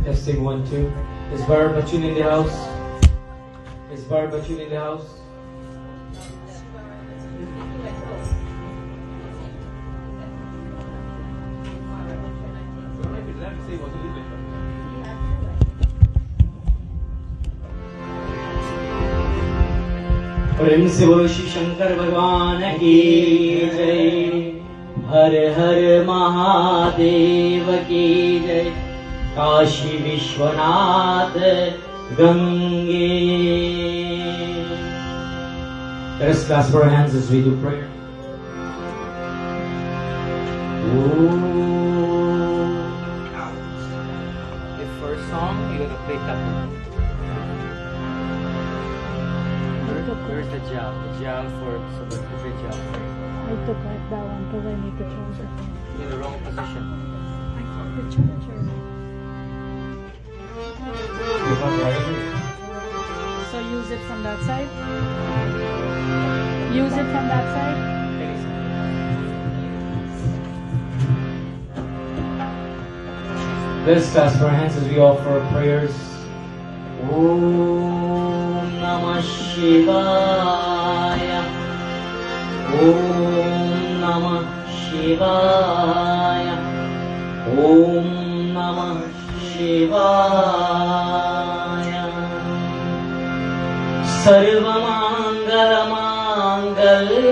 Testing 1, 2. Is Parvati in the house? Is Parvati in the house? प्रेम से बोलो श्री शंकर भगवान की जय। हर हर महादेव की जय। Kashi Vishwanath Gange. Let us clasp our hands as we do prayer. The first song you're gonna play tapu. Where's the jam? The jam for the jam. I took like that one because I need to charge it. In the wrong position. I took the charger. You can't write it. So use it from that side. Use it from that side. Let us clasp our hands as we offer our prayers. Om Namah Shivaya. Om Namah Shivaya. Om Namah Shivaya. Sarvamangala-mangalye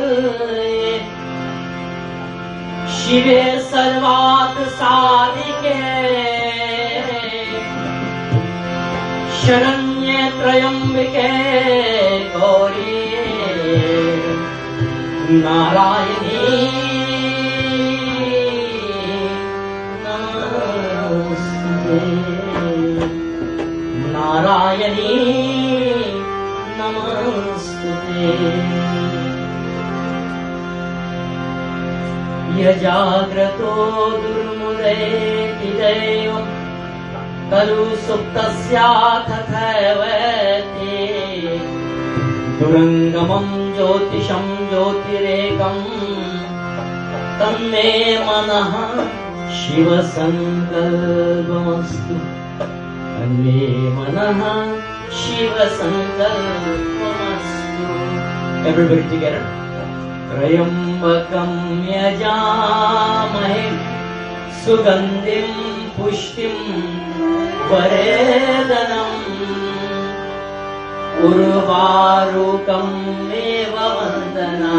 Shive Sarvat-sadike Sharanye Trayambike Gauri Narayani Namaste Narayani Namaste Yajagrato durmudeti deva Kalu suptasya thathavati Durangamam jyotisham jyotirekam Tanme manaha Shiva sankalpamastu Tanme manaha Shiva sankalpamastu. Everybody together. Trayambakam yajamahe Sugandhim pushtim varedanam Urvarukam eva vandana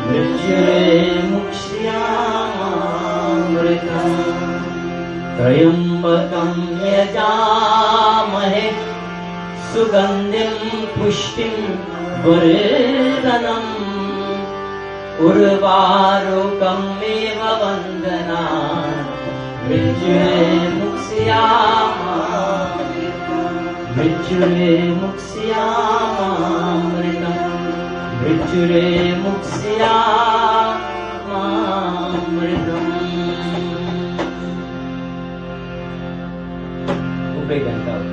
Mrityure mukshyaamritam. Trayambakam yajamahe Sugandhim pushtim varedanam Urvarukam eva vandana Mrityure mukshyaamritam. Mrityure mukshyaamritam. Mrityure mukshyaamritam. Who played that out?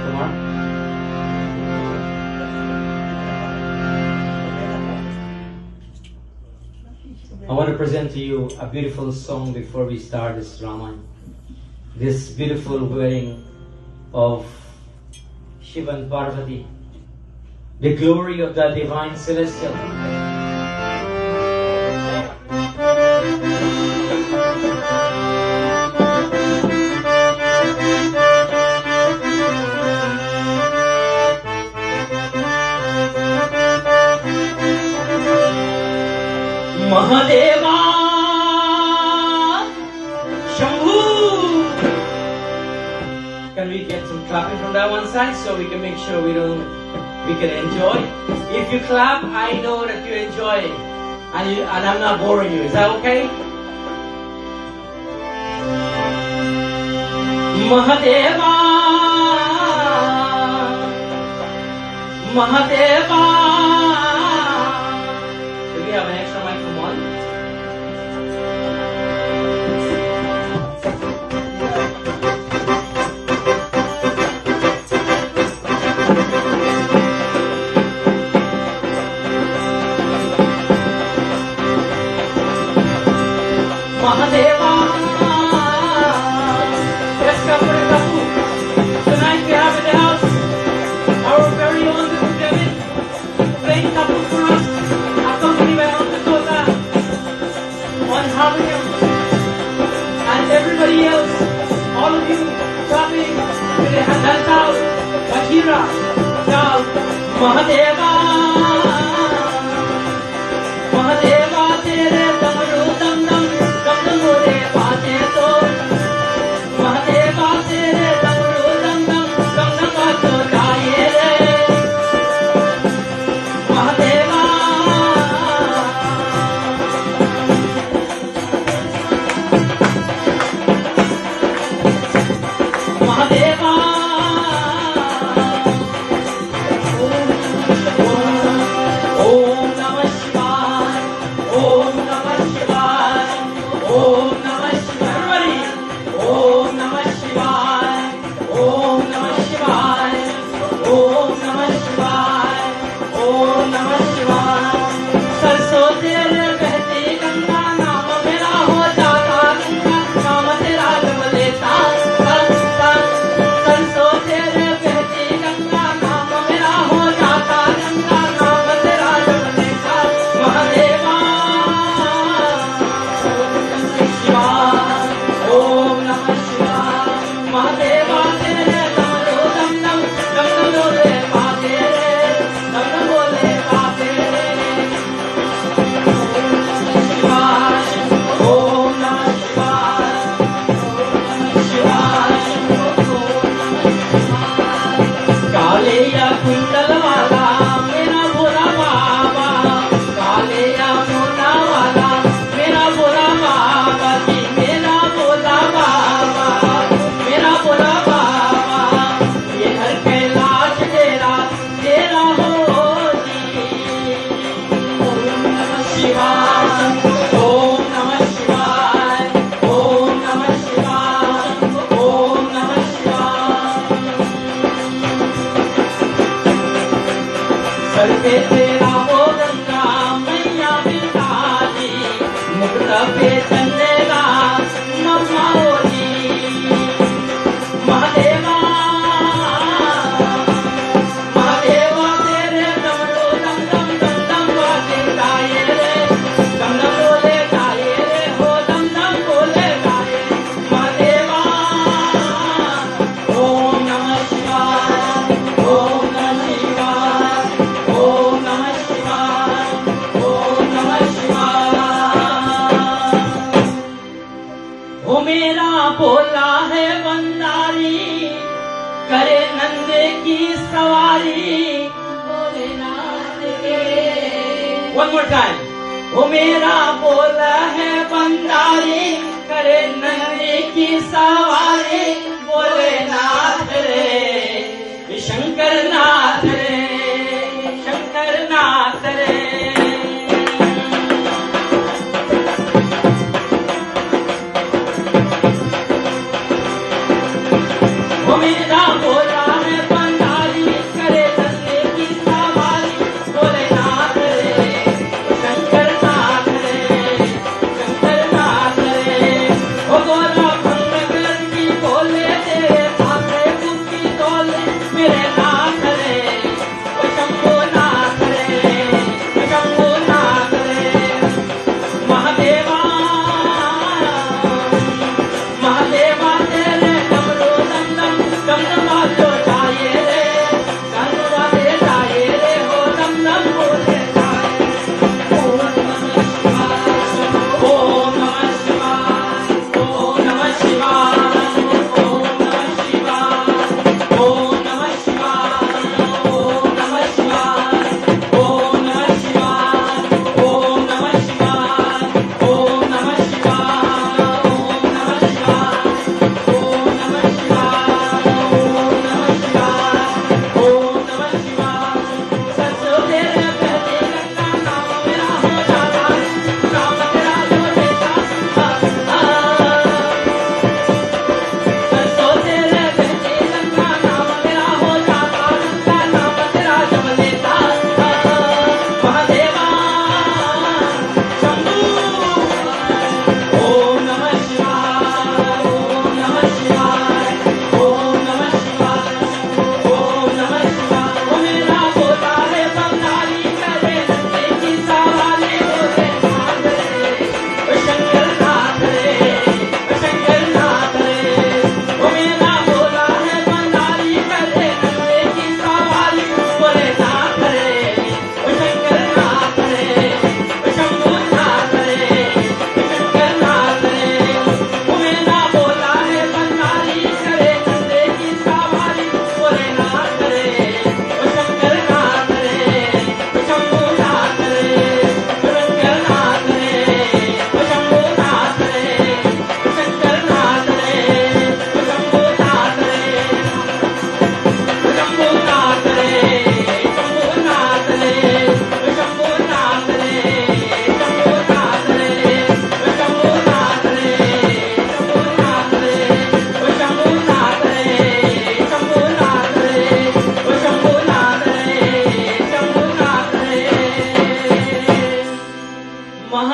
Kumar? I want to present to you a beautiful song before we start this Ramyan. This beautiful wedding of Shiva and Parvati. The glory of the divine celestial. Mahadeva Shambhu. Can we get some clapping from that one side so we can make sure we can enjoy? If you clap, I know that you enjoy it. And I'm not boring you. Is that okay? Mahadeva Mahadeva. Do we have an extra mic from one? Mahadeva. Yes, Kapuri Tapu. Tonight we have in the house our very own little David playing Tapu for us, accompanied by Uncle Tota on harmonium. And everybody else, all of you clapping with your hands out. Bajira, Dal, Mahadeva. Mahadeva, tere damaru dam dam, dam dam bole baate to. Mahadeva, tere damaru dam dam, dam dam baato jaaye re. Mahadeva. Mahadeva. Om Namah Shivaya. Om Namah Shivaya. Om Namah Shivaya. Om Namah Shivaya. Om Namah Shivaya. Om Namah Shivaya. Om Namah Shivaya. सरसों तेरे बहती गंगा नाम मेरा हो जाता गंगा नाम तेरा जब लेता सरसों तेरे बहती गंगा नाम मेरा हो जाता गंगा नाम तेरा जब लेता महादेवा ओम नमः शिवाय महादेवा तेरे दमरो दम दम दम दम बोले बाते रे दम दम बोले बाते रे ओम नमः शिवाय शिवाय काले या कुंडल वाला मेरा भोला बाबा काले या मोना वाला मेरा भोला बाबा जी मेरा भोला बाबा मेरा भोला बाबा ये हर कैलाश तेरा तेरा हो जी ओम नमः शिवाय ओम नमः शिवाय ओम नमः शिवाय ओम नमः शिवाय सर पे तेरा वो गंगा मैया पिता जी मुकुट पे चंदेगा मम्मा जी महादेवा महादेवा तेरे दमड़ो दम दम दम दम बाजे गाये रे दम दम बोले गाये रे हो दम दम बोले गाये महादेवा ओम नमः शिवाय ओम नमः शिवाय ओम नमः शिवाय ओम नमः शिवाय वो मेरा भोला है बंदारी करे नंदे की सवारी भोलेनाथ के वन मोर टाइम वो मेरा भोला है बंदारी करे नंदे की सवारी भोलेनाथ रे शंकर नाथ रे शंकर नाथ रे वो मेरा भोला है बंदारी करे नंदे की सवारी भोलेनाथ रे शंकर नाथ रे वो गोला भंग करती भोले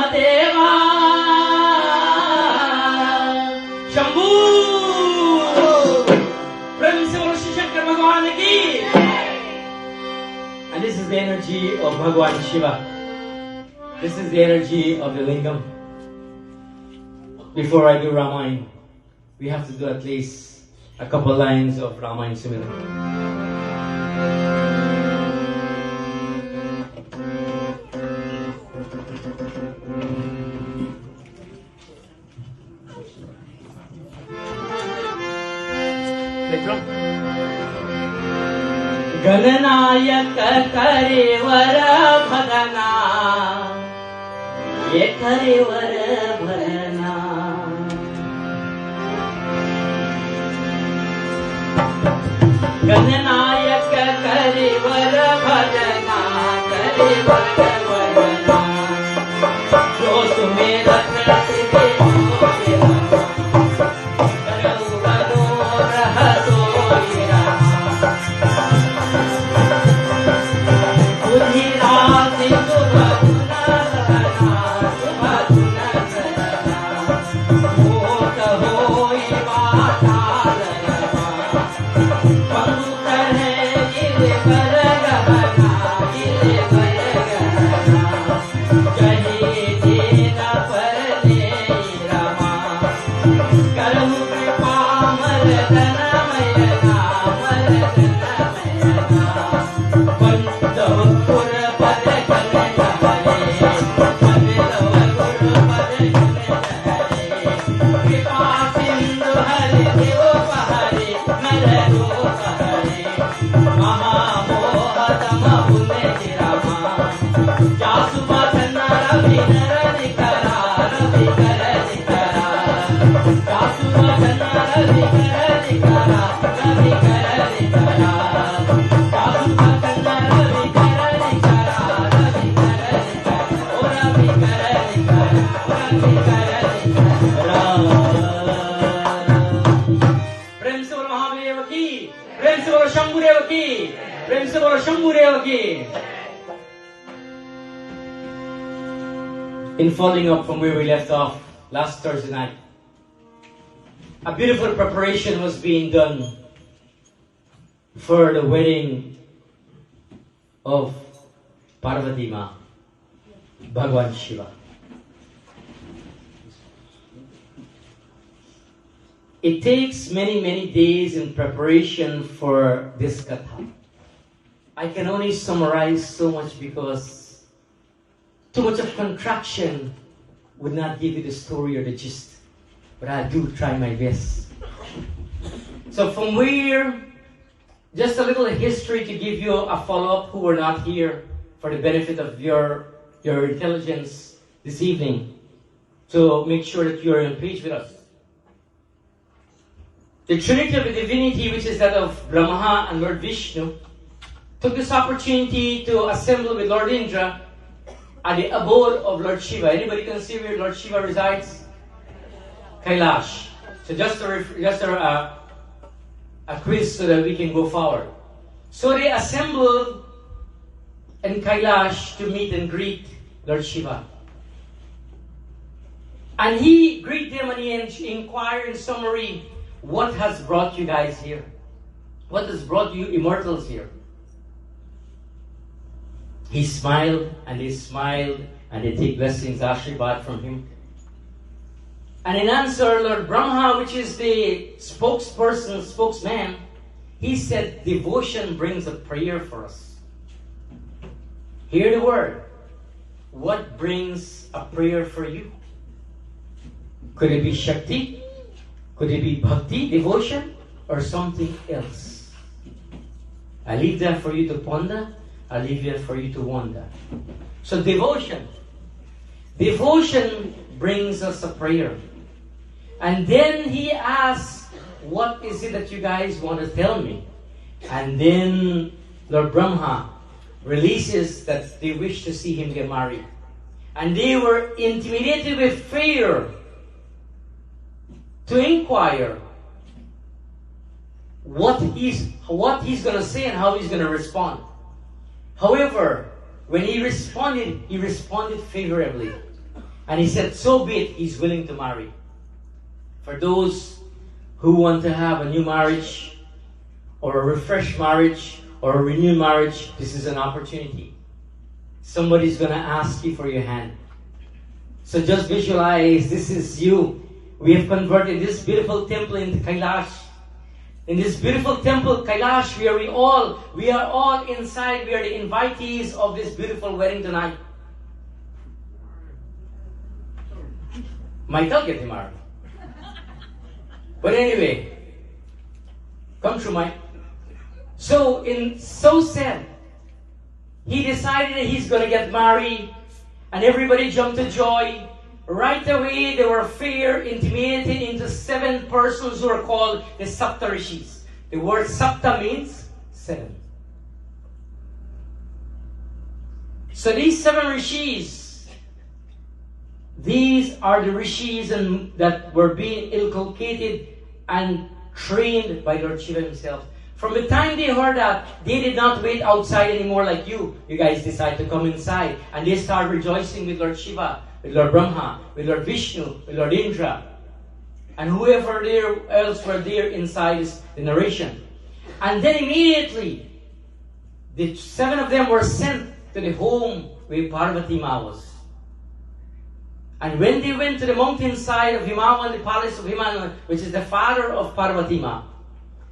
महादेवा शंभू प्रेम से बोलो शिव शंकर भगवान की. And this is the energy of Bhagwan Shiva. This is the energy of the lingam. Before I do Ramayana, we have to do at least a couple lines of Ramayana Simile. Gananayak करेवर भगना ये करेवर भरना गणनायक करेवर भगना करेवर भरना जो तुम्हें रखते In following up from where we left off last Thursday night, a beautiful preparation was being done for the wedding of Parvati Ma, Bhagwan Shiva. It takes many days in preparation for this katha. I can only summarize so much because too much of contraction would not give you the story or the gist. But I do try my best. So from where, just a little history to give you a follow-up who were not here for the benefit of your intelligence this evening, to make sure that you are on page with us. The Trinity of the Divinity, which is that of Brahma and Lord Vishnu, took this opportunity to assemble with Lord Indra at the abode of Lord Shiva. Anybody can see where Lord Shiva resides? Kailash. So just a quiz so that we can go forward. So they assembled in Kailash to meet and greet Lord Shiva. And he greeted them and he inquired in summary, what has brought you guys here? What has brought you immortals here? He smiled and they smiled and they take blessings, Ashirvad from him. And in answer, Lord Brahma, which is the spokesman, he said, devotion brings a prayer for us. Hear the word. What brings a prayer for you? Could it be Shakti? Could it be Bhakti, devotion? Or something else? I leave that for you to ponder. I leave it for you to wonder. So devotion. Devotion brings us a prayer. And then he asks, what is it that you guys want to tell me? And then Lord Brahma releases that they wish to see him get married. And they were intimidated with fear to inquire what he's going to say and how he's going to respond. However, when he responded favorably. And he said, so be it, he's willing to marry. For those who want to have a new marriage, or a refreshed marriage, or a renewed marriage, this is an opportunity. Somebody's going to ask you for your hand. So just visualize, this is you. We have converted this beautiful temple into Kailash. In this beautiful temple, Kailash, we are all inside. We are the invitees of this beautiful wedding tonight. Might get him married. But anyway, come true, Mike. So said, he decided that he's going to get married, and everybody jumped to joy. Right away, they were fear intimidated into 7 persons who are called the Sapta Rishis. The word Sapta means 7. So these 7 Rishis, these are the Rishis that were being inculcated and trained by Lord Shiva himself. From the time they heard that, they did not wait outside anymore like you. You guys decide to come inside. And they start rejoicing with Lord Shiva, with Lord Brahma, with Lord Vishnu, with Lord Indra. And whoever else were there inside is the narration. And then immediately, the 7 of them were sent to the home where Parvati-Ma was. And when they went to the mountainside of Himavan, the palace of Himavan, which is the father of Parvati-Ma,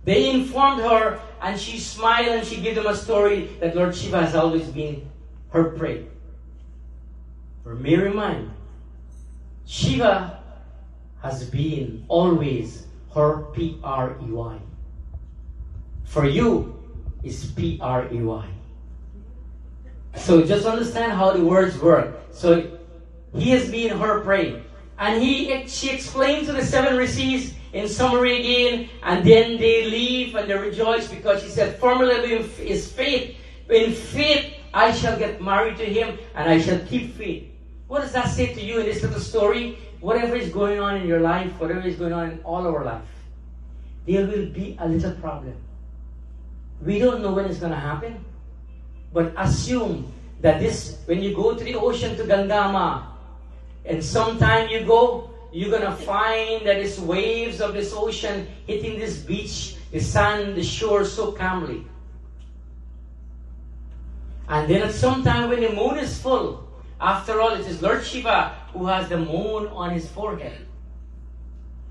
they informed her, and she smiled and she gave them a story that Lord Shiva has always been her prey. For me, remind, Shiva has been always her P-R-E-Y. For you, is P-R-E-Y. So just understand how the words work. So he has been her prey. And she explained to the 7 Rishis in summary again, and then they leave and they rejoice because she said, formally is faith. In faith, I shall get married to him and I shall keep faith. What does that say to you in this little story? Whatever is going on in your life, whatever is going on in all our life, there will be a little problem. We don't know when it's going to happen, but assume that when you go to the ocean to Gangama, and sometime you go, you're going to find that these waves of this ocean hitting this beach, the sand, the shore so calmly. And then at some time when the moon is full, after all, it is Lord Shiva who has the moon on his forehead.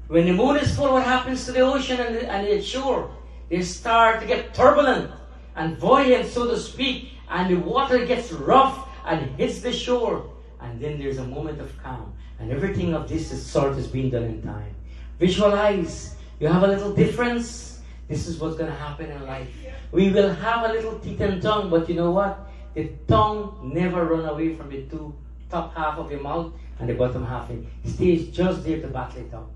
When the moon is full, what happens to the ocean and the shore? They start to get turbulent and buoyant, so to speak, and the water gets rough and hits the shore. And then there's a moment of calm. And everything of this sort is being done in time. Visualize. You have a little difference. This is what's going to happen in life. We will have a little teeth and tongue, but you know what? The tongue never run away from the top half of your mouth and the bottom half. It stays just there to battle it out.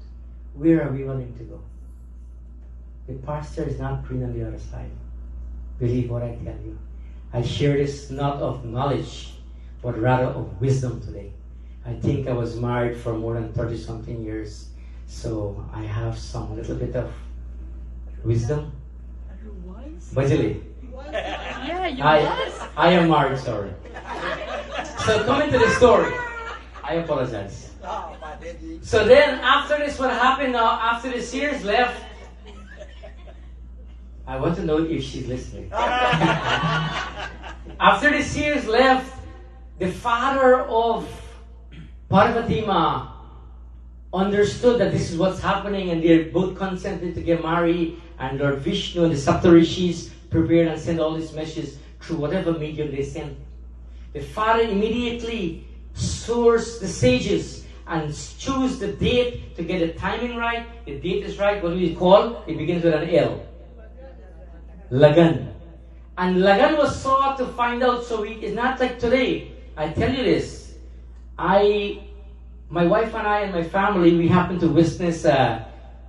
Where are we willing to go? The pasture is not green on the other side. Believe what I tell you. I share this not of knowledge, but rather of wisdom today. I think I was married for more than 30-something years, so I have some little bit of wisdom. Bajali. Yeah, you was. I am married, sorry. So coming to the story, I apologize. So then after this, what happened now, after the seers left, I want to know if she's listening. After the seers left, the father of Parvati-Ma understood that this is what's happening, and they both consented to get married, and Lord Vishnu and the Saptarishis prepared and sent all these messages through whatever medium they sent. The father immediately sourced the sages and choose the date to get the timing right. The date is right. What do we call? It begins with an L. Lagan. And Lagan was sought to find out, so it's not like today. I tell you this. My wife and I and my family, we happened to witness a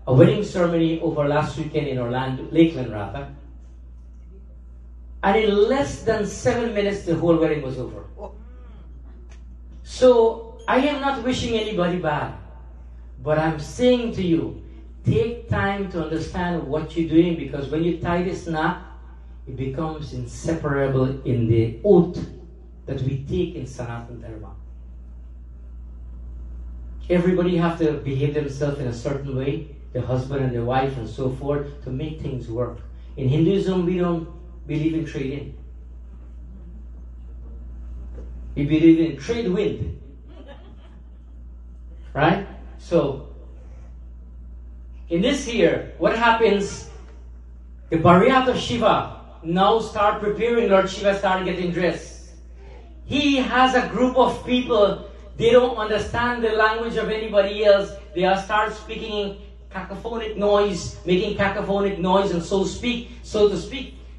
wedding ceremony over last weekend in Orlando, Lakeland rather. And in less than 7 minutes, the whole wedding was over. So, I am not wishing anybody bad. But I'm saying to you, take time to understand what you're doing, because when you tie this knot, it becomes inseparable in the oath that we take in Sanatana Dharma. everybody have to behave themselves in a certain way, the husband and the wife and so forth, to make things work. In Hinduism, we don't believe in trade-in. We believe in trade wind. Right? So, in this here, what happens? The Bharyat of Shiva now start preparing. Lord Shiva started getting dressed. He has a group of people. They don't understand the language of anybody else. They are start speaking cacophonic noise, making cacophonic noise, and so to speak.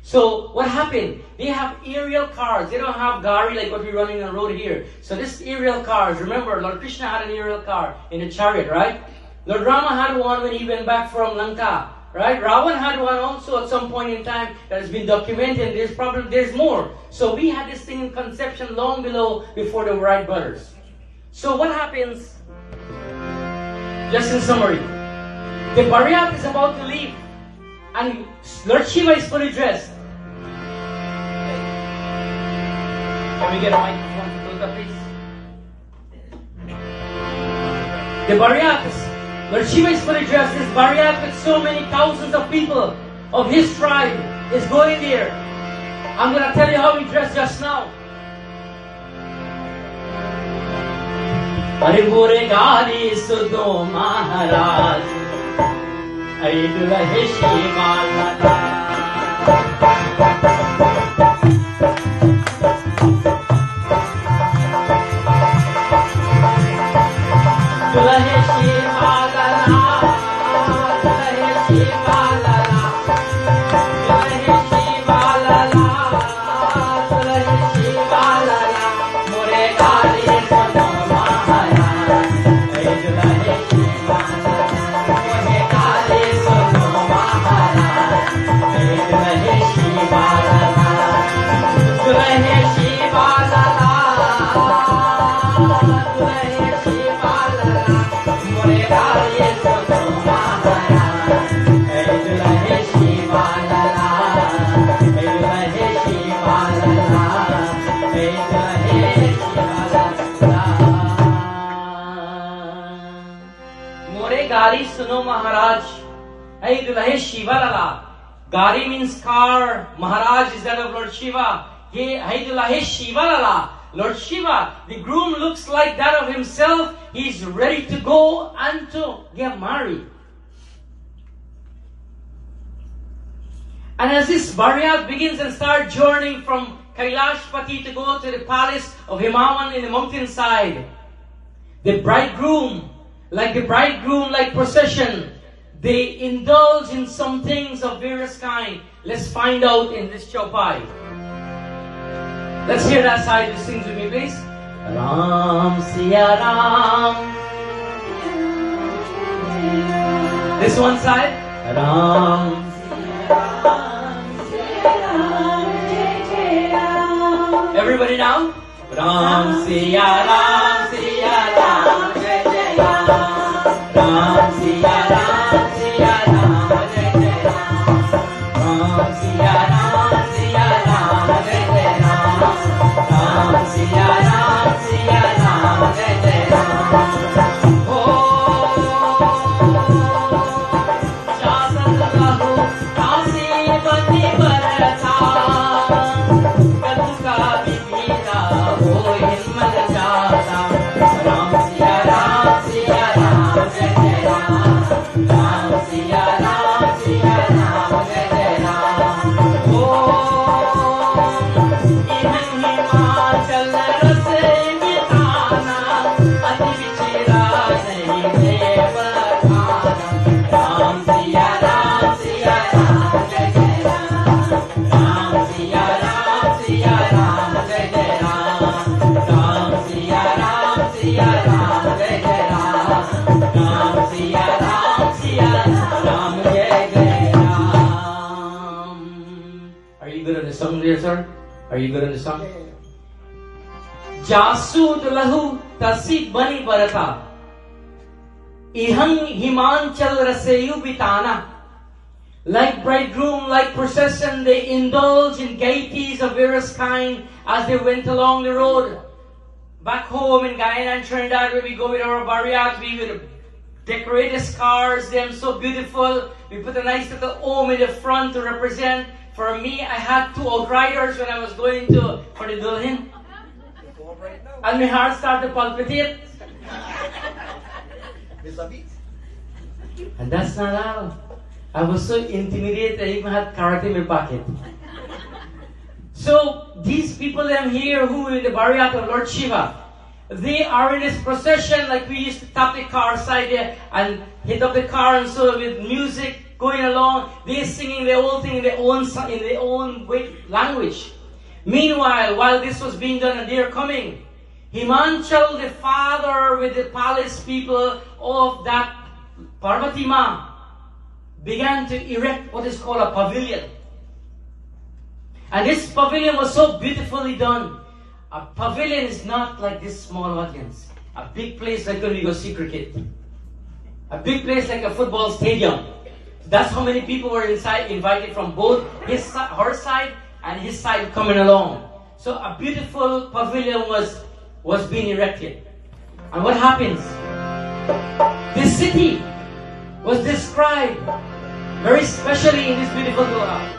So what happened? They have aerial cars. They don't have gari like what we're running on the road here. So this aerial cars. Remember, Lord Krishna had an aerial car in a chariot, right? Lord Rama had one when he went back from Lanka. Right? Ravan had one also at some point in time that has been documented. There's more. So we had this thing in conception long before the Wright brothers. So what happens? Just in summary, the Bharyat is about to leave, and Lord Shiva is fully dressed. Can we get a microphone for Durga, please? The Bharyat is Lord Shiva is fully dressed. This Bharyat with so many thousands of people of his tribe is going there. I'm going to tell you how he dressed just now. Are Gore Gali Sudo Maharaj Aidula Shiva Gari Suno Maharaj, Hey Dulahe Shiva Lala. Gari means car, Maharaj is that of Lord Shiva. Hey Dulahe Shiva Lala. Lord Shiva, the groom looks like that of himself. He's ready to go and to get married. And as this Bharyat begins and starts journeying from Kailashpati to go to the palace of Himavan in the mountainside, the bridegroom, like procession, they indulge in some things of various kind. Let's find out in this chaupai. Let's hear that side. Sing with me, please. Ram Siya Ram. This one side. Ram Siya Ram. Everybody now. Ram Siya Ram Siya Ram. Ram Siya Ram Siya Ram Jai Jai Ram. Ram Siya Ram Siya Ram Jai Jai Ram. Ram Siya Ram Siya Ram Jai Jai Ram. Shasat Lahu Kasi Pati Barata Kaduka Bibita Ho Himman Chata. Ram Siya Ram Siya Ram Jai Jai Ram. Ram Siya Ram Siya Ram Jai Jai Ram. Ihan Himachal Rase Mitana Ati Vichira Nahi Devakana. Ram Siya Ram Siya Ram Jai Jai Ram. Ram Siya Ram Siya Ram Jai Jai Ram. Ram Siya Ram Siya Ram Jai Jai Ram. Ram Siya Ram Siya Ram Jai Jai Ram. Are you good on the song there, sir? Are you good on the song? Jasud lahu tasid bani barata. Ihang himanchal raseyu bitana. Like bridegroom, like procession, they indulge in gaieties of various kind as they went along the road. Back home in Guyana and Trinidad, where we go with our bariat, we will decorate the cars, them so beautiful. We put a nice little home in the front to represent. For me, I had 2 outriders when I was going for the Dulhin. And my heart started to palpitate. And that's not all. I was so intimidated, I even had karate in my pocket. So, these people them here who in the bariat of Lord Shiva, they are in this procession like we used to tap the car side there and hit up the car, and so with music going along, they're singing their whole thing in their own language. Meanwhile, while this was being done and they're coming, Himanchal, the father with the palace people of that Parvati Ma, began to erect what is called a pavilion. And this pavilion was so beautifully done. A pavilion is not like this small audience. A big place like when we go see cricket. A big place like a football stadium. That's how many people were inside, invited from both her side and his side coming along. So a beautiful pavilion was being erected. And what happens? This city was described very specially in this beautiful Doha.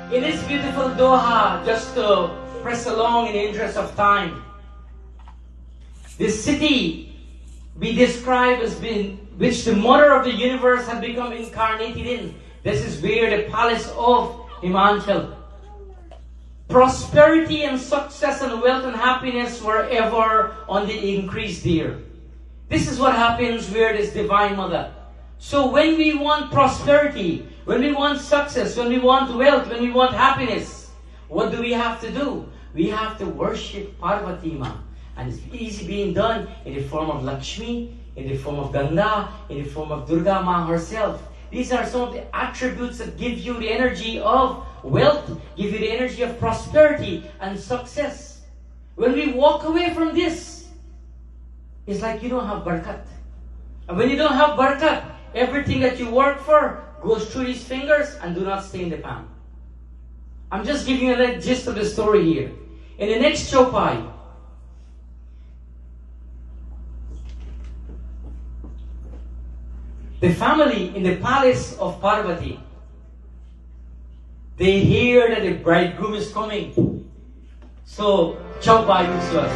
In this beautiful Doha, just to press along in the interest of time, this city be described as being which the mother of the universe had become incarnated in. This is where the palace of Himanchal. Prosperity and success and wealth and happiness were ever on the increase there. This is what happens where this divine mother. So when we want prosperity, when we want success, when we want wealth, when we want happiness, what do we have to do? We have to worship Parvati Ma. And it's easy being done in the form of Lakshmi, in the form of Ganga, in the form of Durga Ma herself. These are some of the attributes that give you the energy of wealth, give you the energy of prosperity and success. When we walk away from this, it's like you don't have barakat. And when you don't have barakat, everything that you work for goes through these fingers and do not stay in the palm. I'm just giving you the gist of the story here. In the next Chopai, the family in the palace of Parvati, they hear that the bridegroom is coming. So, Chopai looks to us.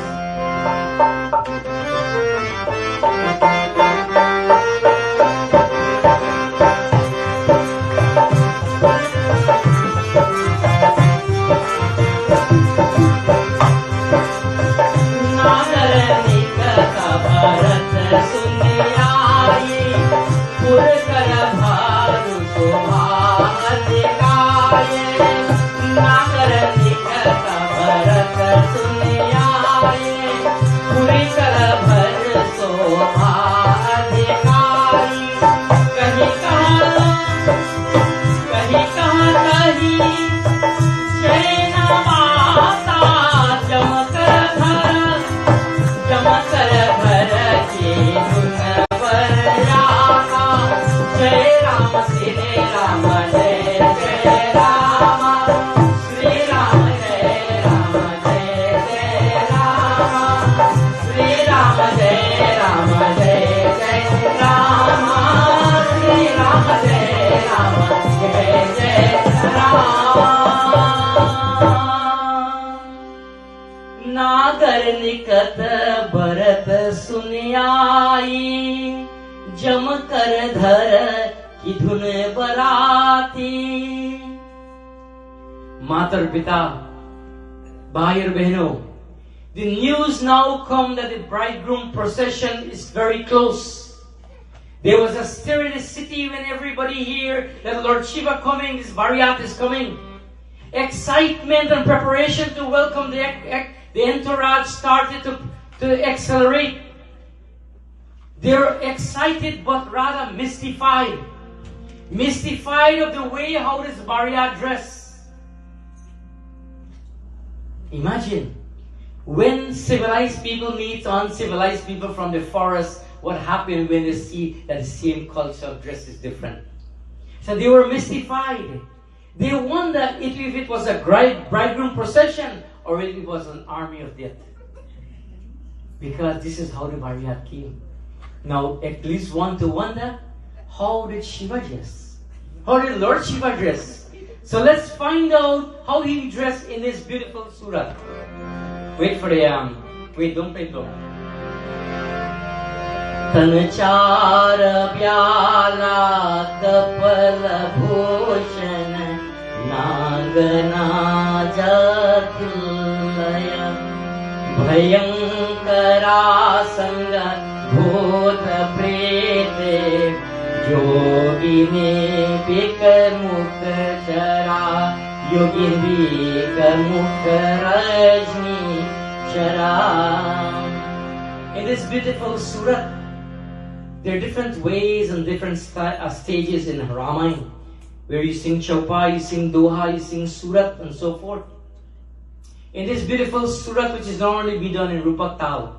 Jai Ram, Jai Ram, Jai Jai Ram. की मातर पिता भाई और बहनों, the news now come that the bridegroom procession is very close. There was a stir in the city when everybody heard that Lord Shiva coming, this Bharyat is coming. Excitement and preparation to welcome the entourage started to accelerate. They're excited but rather mystified. Mystified of the way how this Bharyat dress. Imagine, when civilized people meet uncivilized people from the forest, what happened when they see that the same culture of dress is different? So they were mystified. They wonder if it was a bridegroom procession or if it was an army of death. Because this is how the Bharyat came. Now, at least want to wonder, how did Shiva dress? How did Lord Shiva dress? So let's find out how he dressed in this beautiful surah. Wait for the wait, don't play slow. Tanchar pyala kapal bhushan nagana jathilaya bhayankara sanga bhut prete yogine bikamukh chara yogine bikamukh rajni chara. In this beautiful surah, there are different ways and different stages in Ramayana, where you sing Chaupa, you sing Doha, you sing Surat, and so forth. In this beautiful Surat, which is normally be done in Rupak Tal,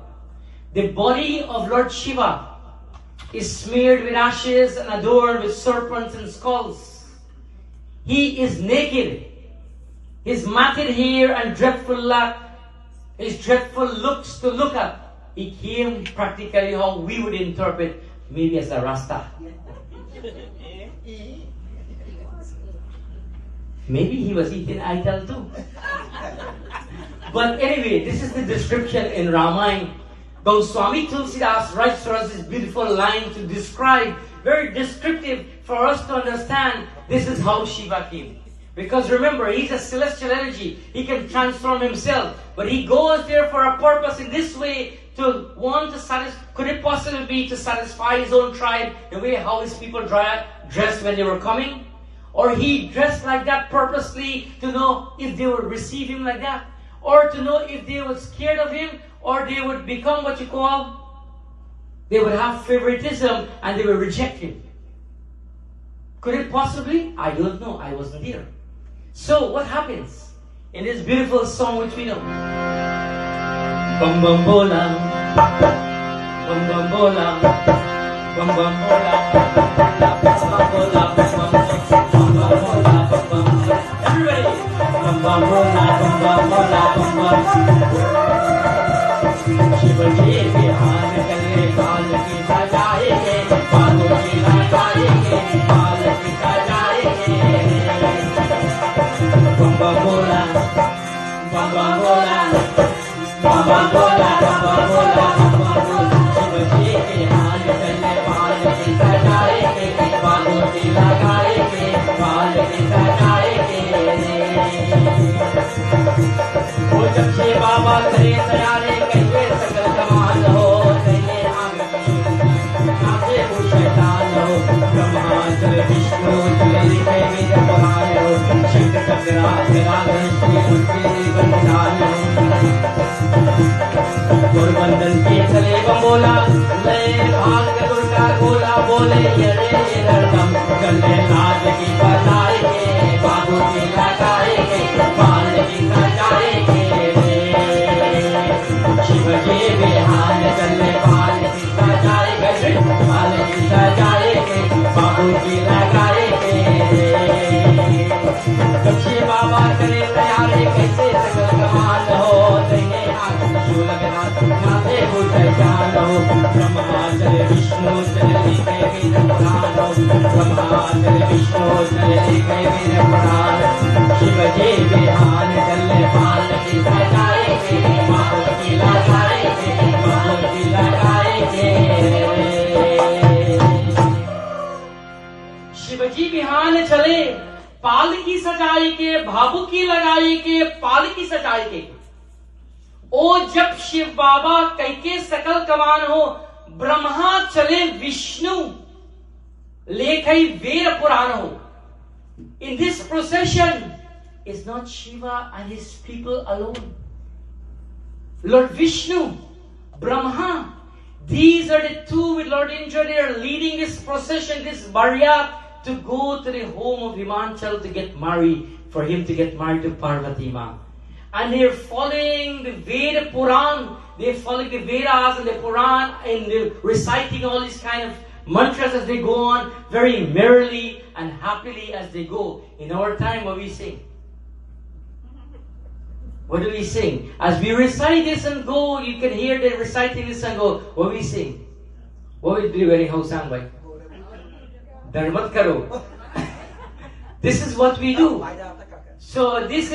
the body of Lord Shiva is smeared with ashes and adorned with serpents and skulls. He is naked. His matted hair and dreadful looks to look at. He came practically how we would interpret maybe as a Rasta. Maybe he was eating idol too. But anyway, this is the description in Ramayana. Though Swami Tulsidas writes for us this beautiful line to describe, very descriptive for us to understand, this is how Shiva came. Because remember, he's a celestial energy. He can transform himself. But he goes there for a purpose in this way, to want to satisfy. Could it possibly be to satisfy his own tribe, the way how his people dressed when they were coming? Or he dressed like that purposely to know if they would receive him like that? Or to know if they were scared of him, or they would become what you call, they would have favoritism and they would reject him. Could it possibly? I don't know. I wasn't there. So what happens in this beautiful song which we know? Bum bum bola, bum bum bola, bum bum bola, bum bum bola, bum bum bola, bum bum. Everybody, bum bum bola, bum bum bola, bum bum. Shiva ji ke haal kalle baal ki sajaenge, baalon ki लगाएंगे, बाल की सजाएंगे. Bum bum bola, bum bum bola. बाबा बोला बाबा बोला बाबा बोला शिव जी के हाल चले बाल की सजाएंगे बालों की लगाएंगे बाल की सजाएंगे. वो जब से बाबा करे तैयारे कैसे सकल कमाल हो तेरे आग आगे वो शैतान हो ब्रह्मा जल विष्णु जल के विद्या पुराण हो शंकर चक्रा विराग श्री उनके बंदान हो. गुरबंदन के चले बमोला ले भाग दुर्गा गोला बोले ये लड़कम गले लाज की बनाएंगे बाबू की लगाएंगे बाल की सजाएंगे. शिव जी बिहान चले बाल की सजाएंगे बाल की सजाएंगे बाबू की लगाएंगे. जब शिव बाबा करे तैयारे कैसे सकल कमाल हो देंगे नाथे हो पहचान हो ब्रह्मा चले विष्णु चले लिखे वेद पुराण हो ब्रह्मा चले विष्णु चले लिखे वेद पुराण. शिव जी बिहान चले बाल की सजाएंगे बाबू की लगाएंगे बाबू की लगाएंगे. शिव जी बिहान चले पालकी सजाई के, भाबुकी लगाई के, पालकी सजाई के। ओ जब शिव बाबा कैके सकल कमान हो, ब्रह्मा चले विष्णु लेखई वेर पुराण हो। In this procession is not Shiva and his people alone. Lord Vishnu, Brahma, these are the two with Lord Indra. They are leading this procession, this Bharyat, to go to the home of Himachal to get married, for him to get married to Parvati Ma. And they are following the Veda Puran. They are following the Vedas and the Puran, and they're reciting all these kind of mantras as they go on, very merrily and happily as they go. In our time, what we sing? What do we sing? As we recite this and go, you can hear them reciting this and go, what we sing? What we do very how sang by? Dharmat karo. This is what we do. So this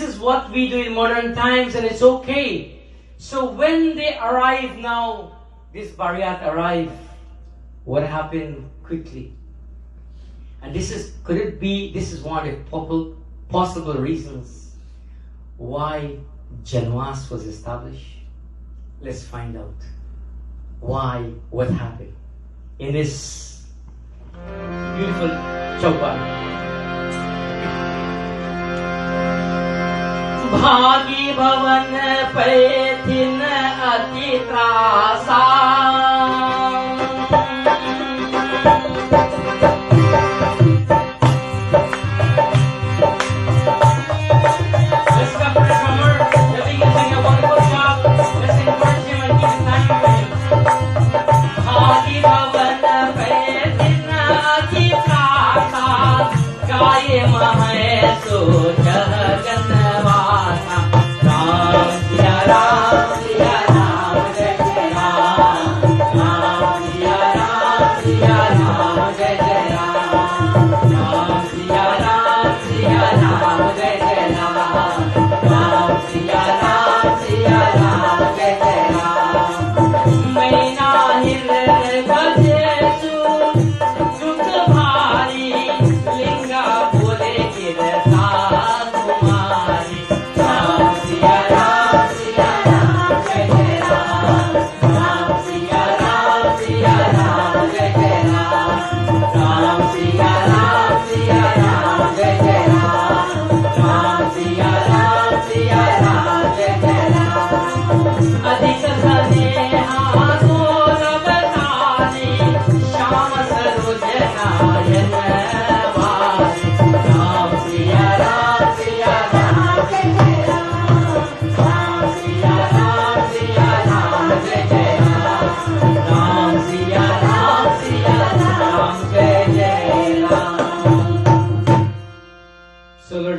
is what we do in modern times, and it's okay. So when they arrive now, this Bharyat arrive, what happened quickly? And this is one of the possible reasons why Janwas was established. Let's find out why, what happened in this beautiful chaupan. भागी भवन पैथिन अति त्रासा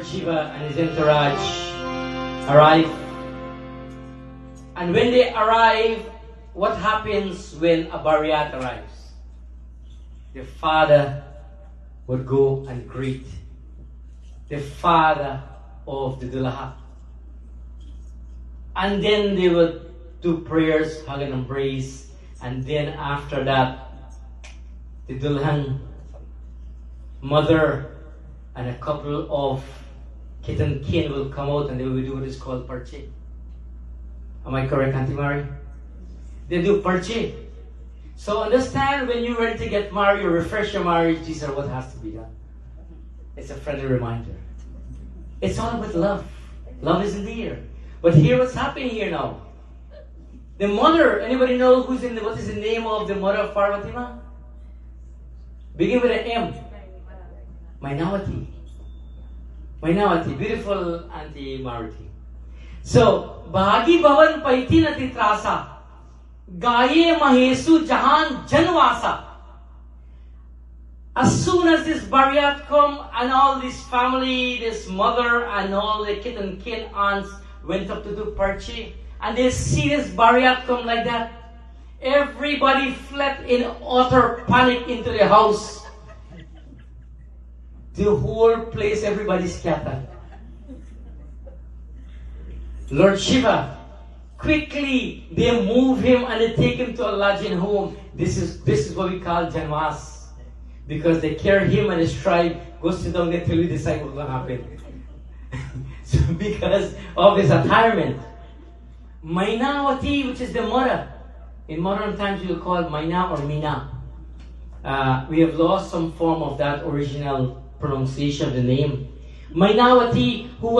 Shiva and his entourage arrive. And when they arrive, what happens when a Bharyat arrives? The father would go and greet the father of the Dulaha. And then they would do prayers, hug and embrace. And then after that, the Dulhan mother and a couple of kith and kin will come out and they will do what is called parche. Am I correct, Auntie Mary? They do parche. So understand, when you're ready to get married or refresh your marriage, these are what has to be done. It's a friendly reminder. It's all about love. Love is in the air. But here, what's happening here now? The mother, anybody know what is the name of the mother of Parvati Ma? Begin with an M. Mainawati. Mainawati, beautiful Auntie Maruti. So, Bhagi Bhavan Paiti Nati Trasa, Gaye Mahesu Jahan Janwasa. As soon as this Bharyat come and all this family, this mother and all the kith and kin aunts went up to do parche, and they see this Bharyat come like that, everybody fled in utter panic into the house. The whole place, everybody scattered. Lord Shiva, quickly they move him and they take him to a lodging home. This is what we call Janwas, because they carry him and his tribe go sit down there till we decide what's going to happen. So because of his retirement, Mainawati, which is the mother, in modern times we will call it Maina or Mina. We have lost some form of that original pronunciation of the name. Mainawati, who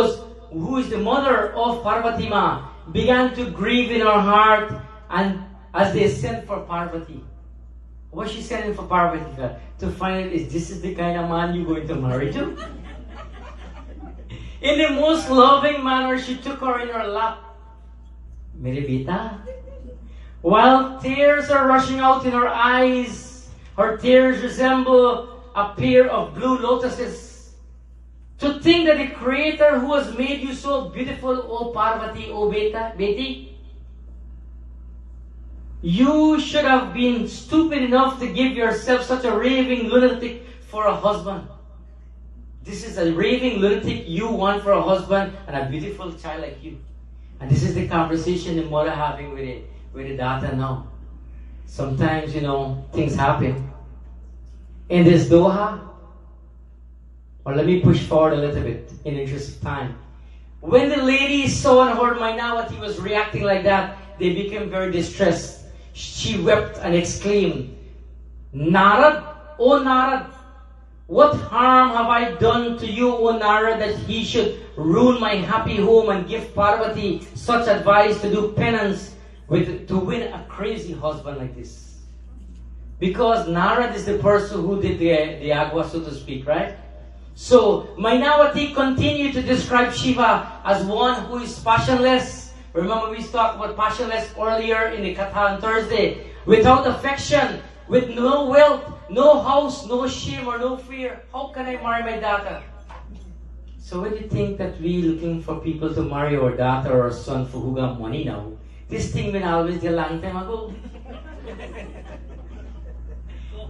is the mother of Parvati Ma, began to grieve in her heart, and as they sent for Parvati. What she sending for Parvati? To find out is this is the kind of man you're going to marry to? In the most loving manner, she took her in her lap. Mere beta. While tears are rushing out in her eyes, her tears resemble a pair of blue lotuses. To think that the Creator who has made you so beautiful, O Parvati, O Beti, you should have been stupid enough to give yourself such a raving lunatic for a husband. This is a raving lunatic you want for a husband and a beautiful child like you. And this is the conversation the mother having with the daughter now. Sometimes, things happen. In this Doha, or let me push forward a little bit in the interest of time. When the ladies saw and heard Mainawati was reacting like that, they became very distressed. She wept and exclaimed, Narad, O Narad, what harm have I done to you, O Narad, that he should ruin my happy home and give Parvati such advice to do penance to win a crazy husband like this? Because Narad is the person who did the agua, so to speak, right? So, Mainawati continued to describe Shiva as one who is passionless. Remember we talked about passionless earlier in the Katha on Thursday. Without affection, with no wealth, no house, no shame or no fear. How can I marry my daughter? So when you think that we looking for people to marry our daughter or son for who got money now, this thing been always a long time ago.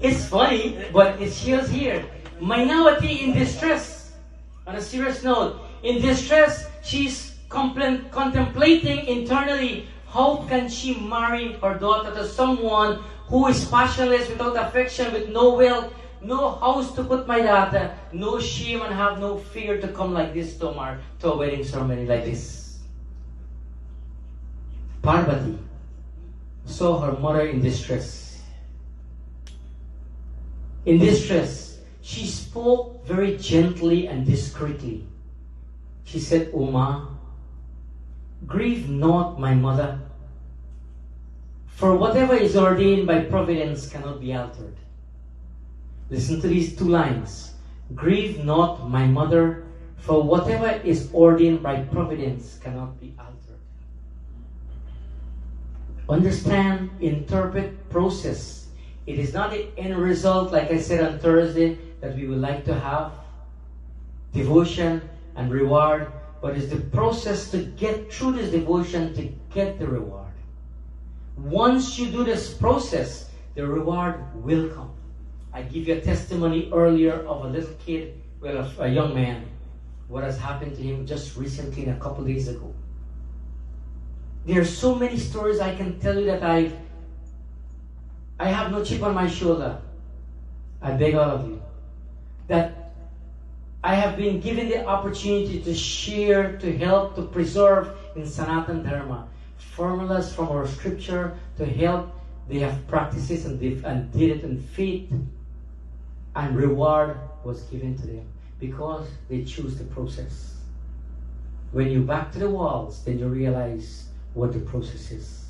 It's funny, but it shows here. Mainawati in distress. On a serious note, in distress, she's contemplating internally how can she marry her daughter to someone who is passionless, without affection, with no wealth, no house to put my daughter, no shame and have no fear to come like this to a wedding ceremony like this. Parvati saw her mother in distress. In distress, she spoke very gently and discreetly. She said, Uma, grieve not, my mother, for whatever is ordained by providence cannot be altered. Listen to these two lines. Grieve not, my mother, for whatever is ordained by providence cannot be altered. Understand, interpret, process. It is not the end result, like I said on Thursday, that we would like to have. Devotion and reward. But it's the process to get through this devotion to get the reward. Once you do this process, the reward will come. I give you a testimony earlier of a little kid, well, a young man, what has happened to him just recently, a couple days ago. There are so many stories I can tell you that I have no chip on my shoulder. I beg all of you that I have been given the opportunity to share, to help, to preserve in Sanatan Dharma formulas from our scripture to help. They have practices and did it in faith, and reward was given to them because they choose the process. When you back to the walls, then you realize what the process is.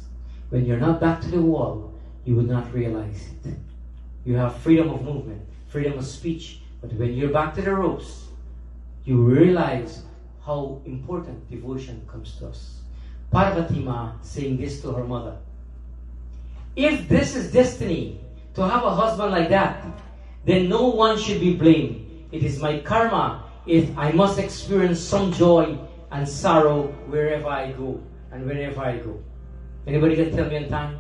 When you're not back to the wall, you will not realize it. You have freedom of movement, freedom of speech, but when you're back to the ropes, you realize how important devotion comes to us. Parvati Ma saying this to her mother. If this is destiny, to have a husband like that, then no one should be blamed. It is my karma if I must experience some joy and sorrow wherever I go and whenever I go. Anybody can tell me on time?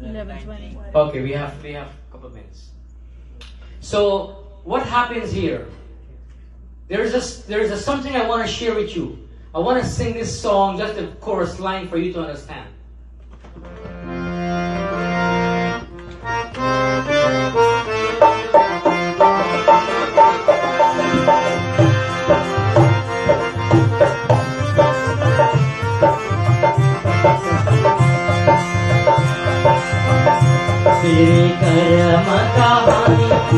11:20. Okay, we have a couple of minutes. So what happens here? There is something I want to share with you. I want to sing this song, just the chorus line for you to understand.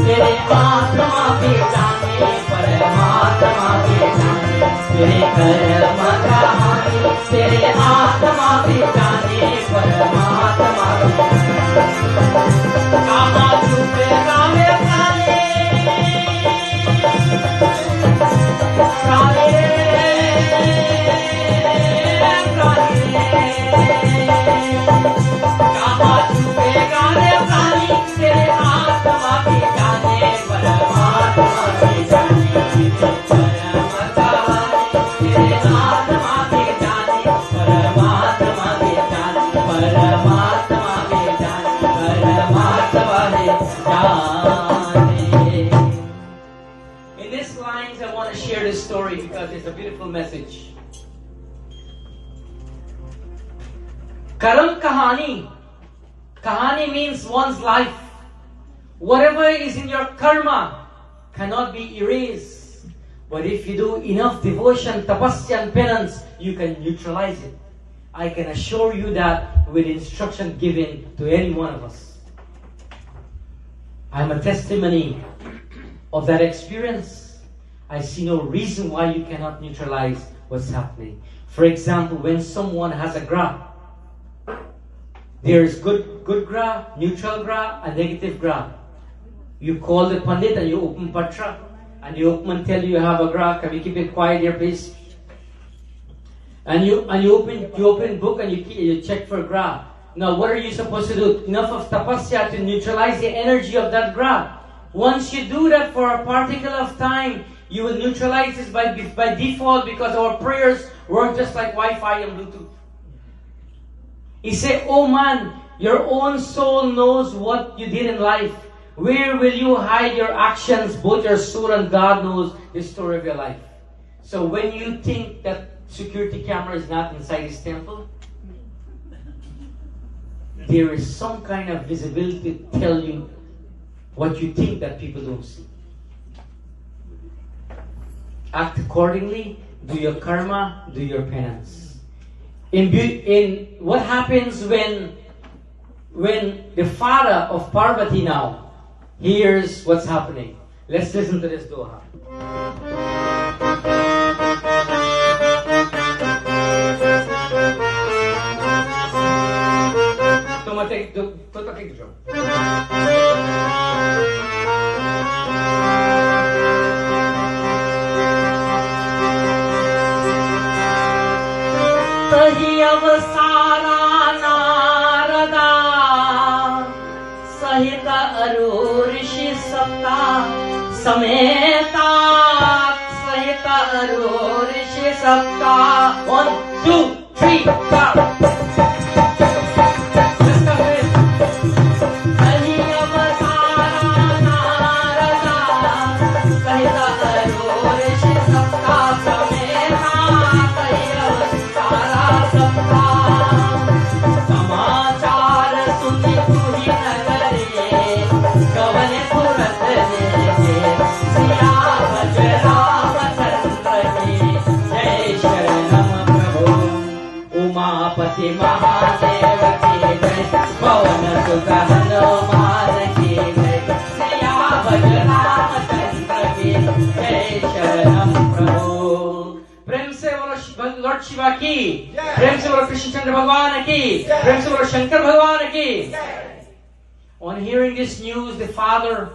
तेरे आत्मा के जाने परमात्मा के जाने तेरे कर्म कहानी तेरे आत्मा के जाने परमात्मा कहाँ छुपे गावे काले काले कहाँ छुपे गावे काली तेरे आत्मा के जाने परमात्मा के जाने तेरे कर्म कहानी तेरे आत्मा के जाने परमात्मा के जाने परमात्मा के जाने परमात्मा के जाने. In these lines, I want to share this story because it's a beautiful message. Karam kahani. Kahani means one's life. Whatever is in your karma cannot be erased. But if you do enough devotion, tapasya and penance, you can neutralize it. I can assure you that with instruction given to any one of us. I'm a testimony of that experience. I see no reason why you cannot neutralize what's happening. For example, when someone has a gra, there is good gra, neutral gra, and negative gra. You call the Pandit and you open Patra, and you open and tell you have a gra. Can we keep it quiet here, please? And you open book and you check for gra. Now, what are you supposed to do? Enough of tapasya to neutralize the energy of that gra. Once you do that for a particle of time, you will neutralize this by default because our prayers work just like Wi-Fi and Bluetooth. He said, oh man, your own soul knows what you did in life. Where will you hide your actions? Both your soul and God knows the story of your life. So when you think that security camera is not inside his temple, there is some kind of visibility to tell you what you think that people don't see. Act accordingly, do your karma, do your penance. In what happens when the father of Parvati now hears what's happening? Let's listen to this doha. Sahi avasara Narada Sahita aru rishi sapta Sameta Sahita aru rishi sapta 1, 2, 3, go! Pati Mahadev ki jai, Pawan Sudha Hanuman ki jai, Siya Bajram Chandra ki jai, Sharanam Prabhu. Prem se bolo Lord Shiva ki, Prem se bolo Krishna Chandra Bhagwan ki, Prem se bolo Shankar Bhagwan ki. On hearing this news, the father,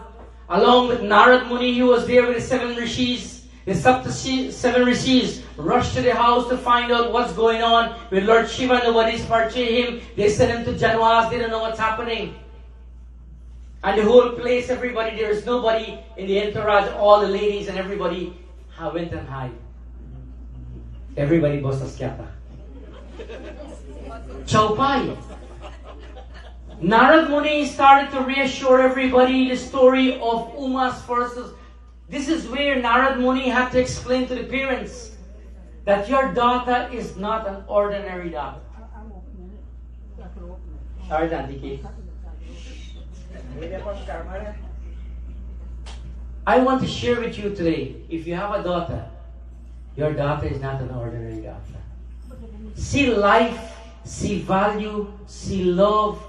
along with Narada Moni, he was there with the 7 rishis. The 7 rishis rushed to the house to find out what's going on with Lord Shiva. Nobody's purchasing him. They sent him to Janwas. They don't know what's happening. And the whole place, everybody, there is nobody in the entourage. All the ladies and everybody went and hide. Everybody bosta skyata. Chaupai. Narada Muni started to reassure everybody the story of Uma's verses. This is where Narada Muni had to explain to the parents that your daughter is not an ordinary daughter. I want to share with you today, if you have a daughter, your daughter is not an ordinary daughter. See life, see value, see love.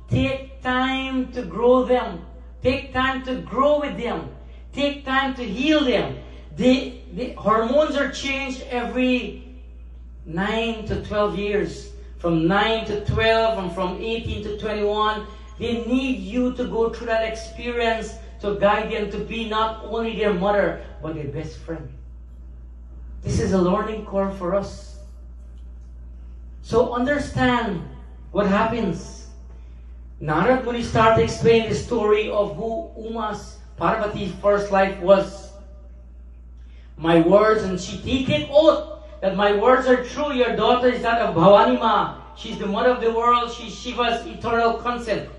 Take time to grow them. Take time to grow with them. Take time to heal them. The hormones are changed every 9 to 12 years. From 9 to 12 and from 18 to 21. They need you to go through that experience to guide them to be not only their mother, but their best friend. This is a learning curve for us. So understand what happens. Narada Muni started explaining the story of who Uma's, Parvati's first life was. My words, and she take oath that my words are true. Your daughter is that of Bhavani Ma. She's the mother of the world. She's Shiva's eternal consent.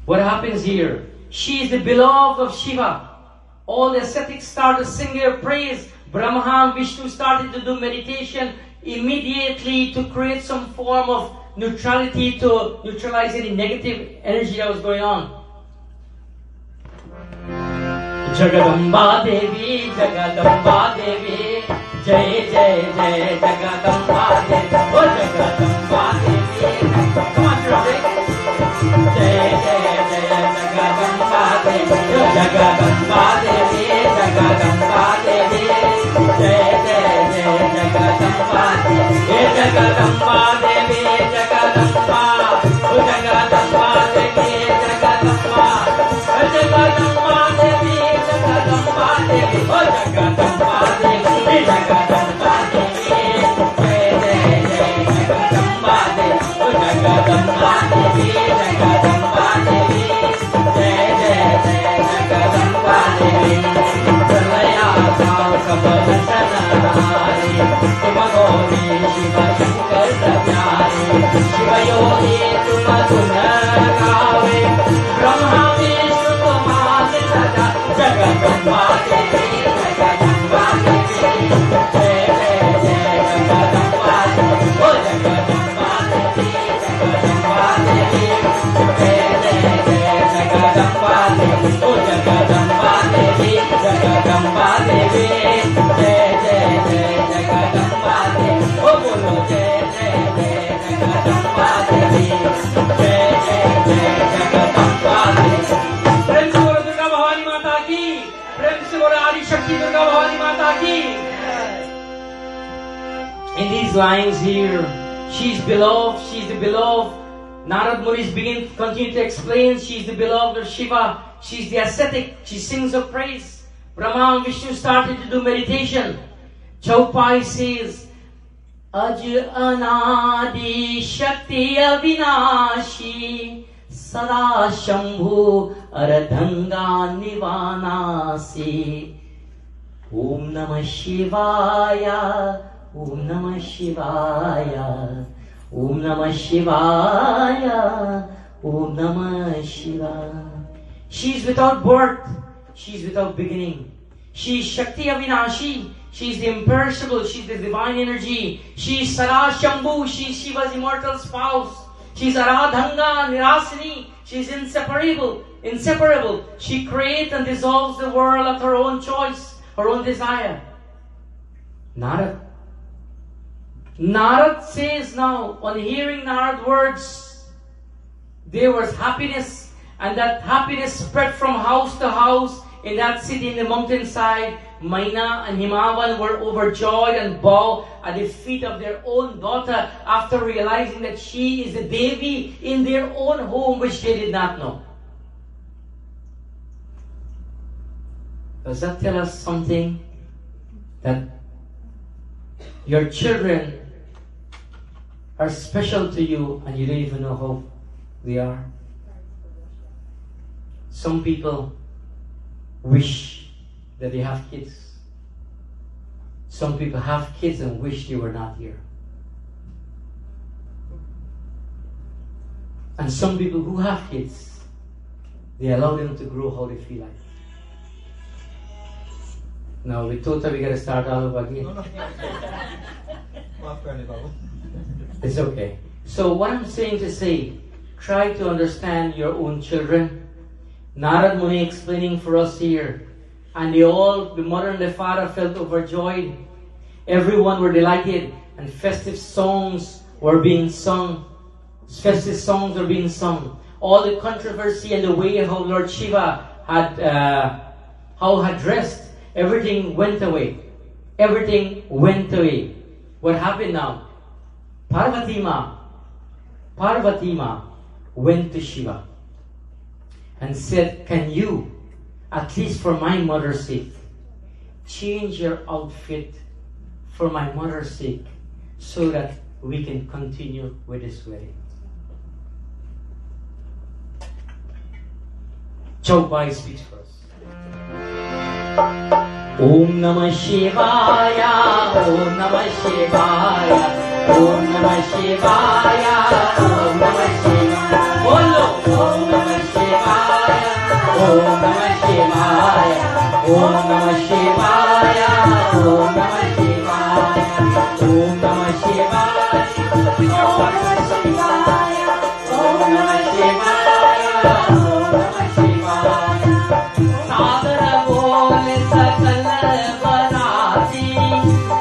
What happens here? She is the beloved of Shiva. All the ascetics started to sing their praise. Brahma and Vishnu started to do meditation immediately to create some form of neutrality to neutralize any negative energy that was going on. Jagadamba Devi, Jagadamba Devi, Jai Jai Jai Jagadamba Devi, oh Jagadamba Devi. Come on, Shirley. Jai Jai Jai Jagadamba Devi, oh Jagadamba Devi, Jagadamba Devi, Jai Jai Jai Jagadamba Devi, Jagadamba Devi, Jagadamba, oh Jagadamba Devi, Jagadamba, oh Jagadamba Devi, Jagadamba Devi, oh Jagadamba Devi, Jagadamba Devi, Jai Jai Jai Jagadamba Devi, oh Jagadamba Devi, Jagadamba Devi, Jai Jai Jai Jagadamba Devi. Pralaya Bhav Kabal Sanari, Tum Gauri Shiva Shankar Pyari, Shiva Yogi Tum Guna Gaave, Brahma Vishnu Tumhare Sada, Jagadamba Devi, Jagadamba Devi, Jai Jai Jai Jagadamba Devi, oh Jagadamba Devi, Jagadamba Devi, Jai Jai Jai Jagadamba Devi, oh Jagadamba Devi, Jagadamba Devi, Jai Jai Jai Jagadamba Devi, oh bolo Jai Jai Jai Jagadamba Devi, Jai Jai Jai Jagadamba Devi. प्रेम से बोलो दुर्गा भवानी माता की, प्रेम से बोलो आदि शक्ति दुर्गा भवानी माता की. In these lines here, she's beloved, she's the beloved. Narada Muni continue to explain, she's the beloved of Shiva, she's the ascetic, she sings of praise. Brahma and Vishnu started to do meditation. Chaupai says, Aj Anadi Shakti Avinashi Sada Shambhu Aradhanga Nivanasi. Om Namah Shivaya, Om Namah Shivaya, Om Namah Shivaya, Om Namah Shivaya. She's without birth, she's without beginning. She's Shakti Avinashi, she's the imperishable, she's the divine energy. She's Sada Shambhu, she's Shiva's immortal spouse. She's Aradhanga Nirasini, she's inseparable. She creates and dissolves the world at her own choice, her own desire. Narad says now, on hearing Narad's words, there was happiness, and that happiness spread from house to house in that city in the mountainside. Maina and Himavan were overjoyed and bowed at the feet of their own daughter after realizing that she is a Devi in their own home, which they did not know. Does that tell us something? That your children are special to you and you don't even know how they are. Some people wish that they have kids. Some people have kids and wish they were not here. And some people who have kids, they allow them to grow how they feel like. Now with Tota we gotta start all over again. It's okay. So what I'm saying to say, try to understand your own children. Narada Muni explaining for us here. And the mother and the father felt overjoyed. Everyone were delighted, and festive songs were being sung. Festive songs were being sung. all the controversy and the way how Lord Shiva had dressed, everything went away. Everything went away. What happened now? Parvati went to Shiva and said, can you, at least for my mother's sake, change your outfit for my mother's sake so that we can continue with this wedding? Chaupai speaks first. Om Namah Shivaya, Om Namah Shivaya, Om Namah Shivaya, Om Namah Shivaya. Bolo, Om Namah Shivaya, Om Namah Shivaya, Om Namah Shivaya, Om Namah Shivaya, Om Namah Shivaya, Om Namah Shivaya, Om Namah Shivaya, Om Namah Shivaya. Sadhana bole sakal barati,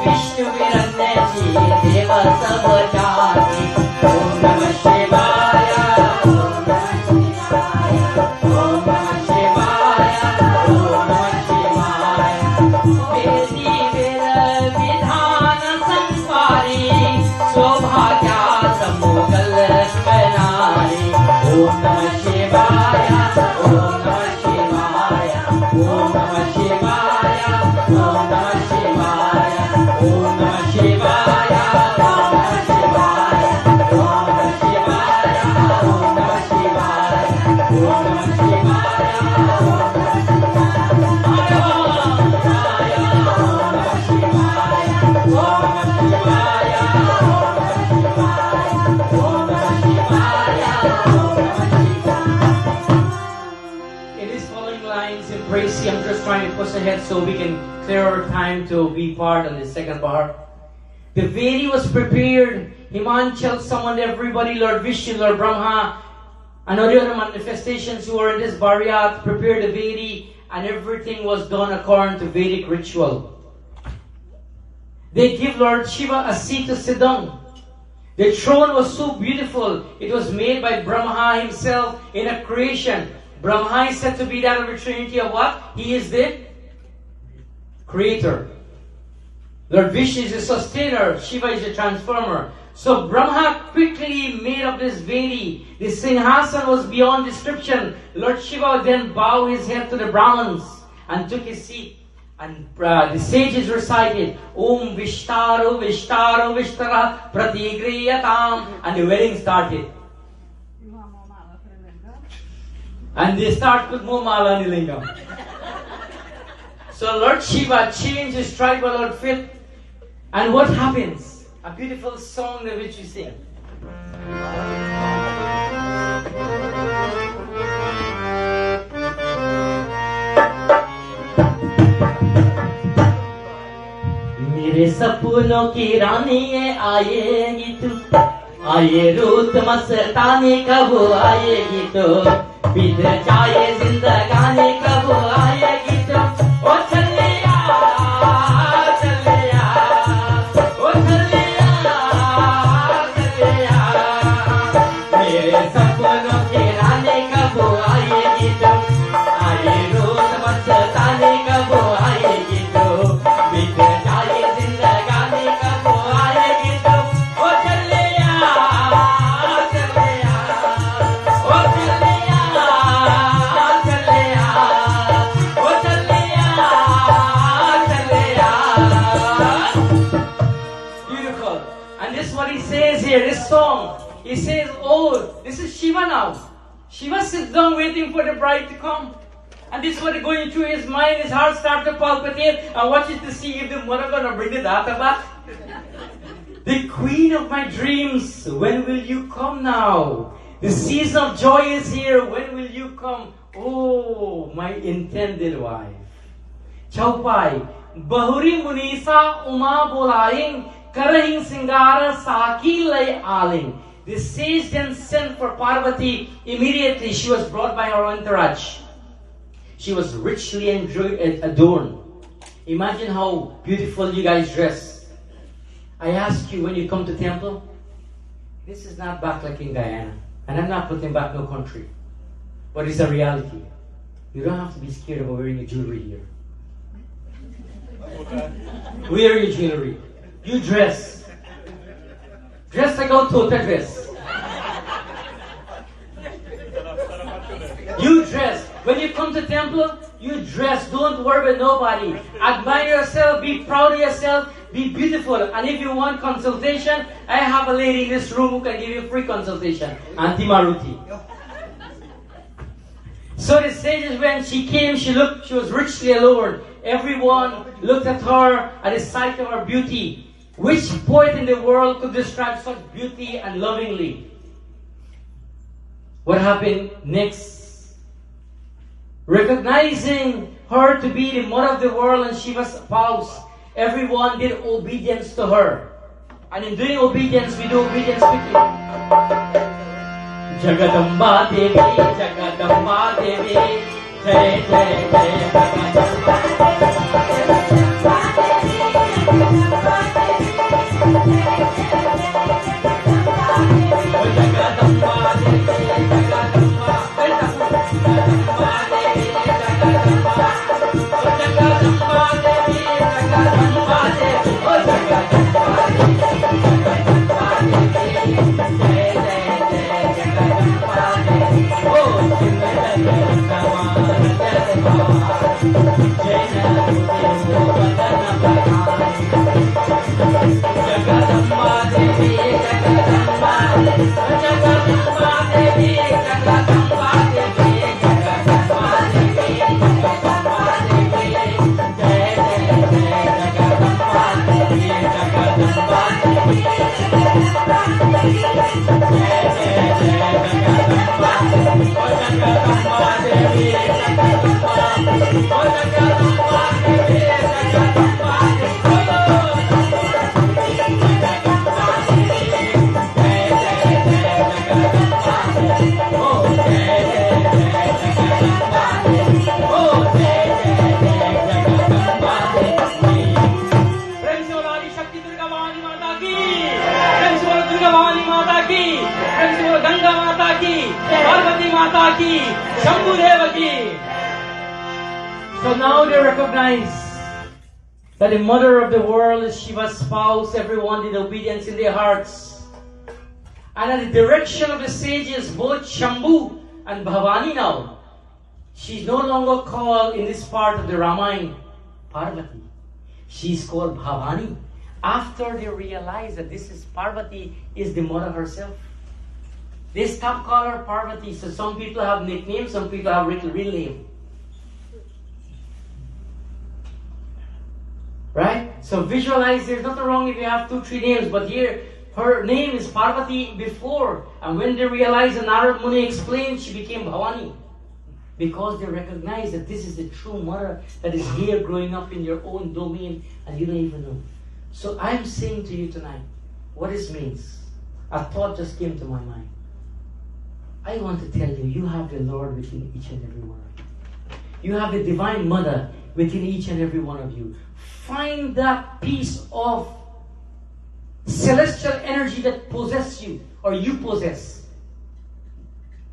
Vishnu viranya ji deva sab jati. Om Namah Shivaya, Om Namah Shivaya, Om Namah Shivaya, Om Namah Shivaya. Vedi vera vidhan sampari, Sobhagya samogal kanari. Om Namah Shivaya, Om Namah Shivaya, Om Namah Shivaya, Om Namah Shivaya, Om Namah Shivaya, Om Namah Shivaya, Om Namah Shivaya, Om Namah Shivaya, Om Namah Shivaya, Om In these following lines in Praise, I'm just trying to push ahead so we can clear our time to be part on the second part. The Vedi was prepared. Himachal summoned everybody, Lord Vishnu, Lord Brahma, and all the other manifestations who were in this Bharyat prepared the Vedi, and everything was done according to Vedic ritual. They give Lord Shiva a seat to sit down. The throne was so beautiful. It was made by Brahma himself in a creation. Brahma is said to be that of the Trinity of what? He is the creator. Lord Vishnu is the sustainer. Shiva is the transformer. So Brahma quickly made up this Vedi. The Singhasan was beyond description. Lord Shiva then bowed his head to the Brahmins and took his seat. And the sages recited, Om Vishtaro Vishtaro Vishtara Pratigriyatam. And the wedding started. And they start with Momala Nilingam. So Lord Shiva changed his tribal outfit. And what happens? A beautiful song that which we sing. मेरे सपनों की रानी ये आएगी तू आए रूत मस्तानी कब आएगी तो बीत जाए जिंदगानी कब आएगी तो ओ चलिया चलिया ओ चलिया चलिया मेरे सपनों की रानी कब आएगी तो आए रूत मस्तानी कब आएगी तो बीत जाए जिंदगानी कब आएगी तो ओ चलिया चलिया ओ चलिया चलिया ओ चलिया चलिया. Beautiful. And this is what he says here, this song. He says, oh, this is Shiva now. Shiva sits down waiting for the bride to come. And this is what is going through his mind. His heart starts to palpitate and watches to see if the mother going to bring the data back. The queen of my dreams, when will you come now? The season of joy is here. When will you come? Oh, my intended wife. Chaupai, Bahuri Munisa Uma Bolaing, Karahing Singara Saki Lay Aling. The sage then sent for Parvati. Immediately she was brought by her entourage. She was richly adorned. Imagine how beautiful you guys dress. I ask you when you come to temple, this is not back like in Guyana. And I'm not putting back no country. But it's a reality. You don't have to be scared about wearing your jewelry here. Wear your jewelry. You dress. Dress like a Tota dress. You dress. When you come to temple, you dress. Don't worry about nobody. Admire yourself. Be proud of yourself. Be beautiful. And if you want consultation, I have a lady in this room who can give you free consultation. Auntie Maruti. So the sages, when she came, she was richly allured. Everyone looked at her at the sight of her beauty. Which poet in the world could describe such beauty and lovingly? What happened next? Recognizing her to be the mother of the world and Shiva's spouse, everyone did obedience to her. And in doing obedience, we do obedience quickly. Jagadamba Devi, Jagadamba Devi, Jai Jai Jai Jagadamba So now they recognize that the mother of the world is Shiva's spouse. Everyone did obedience in their hearts. And at the direction of the sages, both Shambhu and Bhavani now, she's no longer called in this part of the Ramayana Parvati. She's called Bhavani. After they realize that this is Parvati is the mother herself. They stop calling her Parvati. So some people have nicknames, some people have real name. Right? So visualize, there's nothing wrong if you have 2-3 names, but here her name is Parvati before. And when they realized, and Narada Moni explained, she became Bhavani. Because they recognize that this is the true mother that is here growing up in your own domain and you don't even know. So I'm saying to you tonight, what this means. A thought just came to my mind. I want to tell you, you have the Lord within each and every one of you. You have the Divine Mother within each and every one of you. Find that piece of celestial energy that possesses you, or you possess,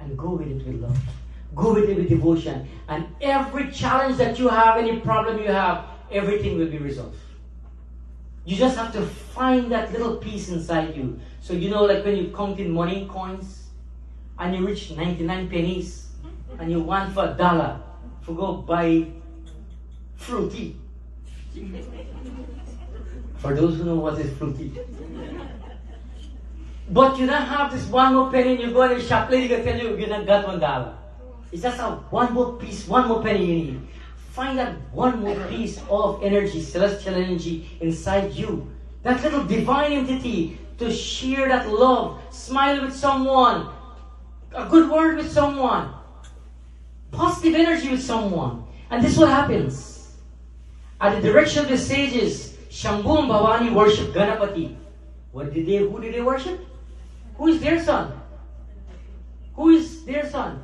and go with it with love. Go with it with devotion. And every challenge that you have, any problem you have, everything will be resolved. You just have to find that little piece inside you. So you know, like when you count in money, coins, and you reach 99 pennies, and you want for $1 to go buy fruity. For those who know what is fruity. But you don't have this one more penny and you go in the shop lady will tell you you not got $1. It's just a one more piece, one more penny you need. Find that one more piece of energy, celestial energy inside you. That little divine entity to share that love, smile with someone, a good word with someone, positive energy with someone. And this is what happens. At the direction of the sages, Shambhu and Bhavani worship Ganapati. Who did they worship? Who is their son? Who is their son?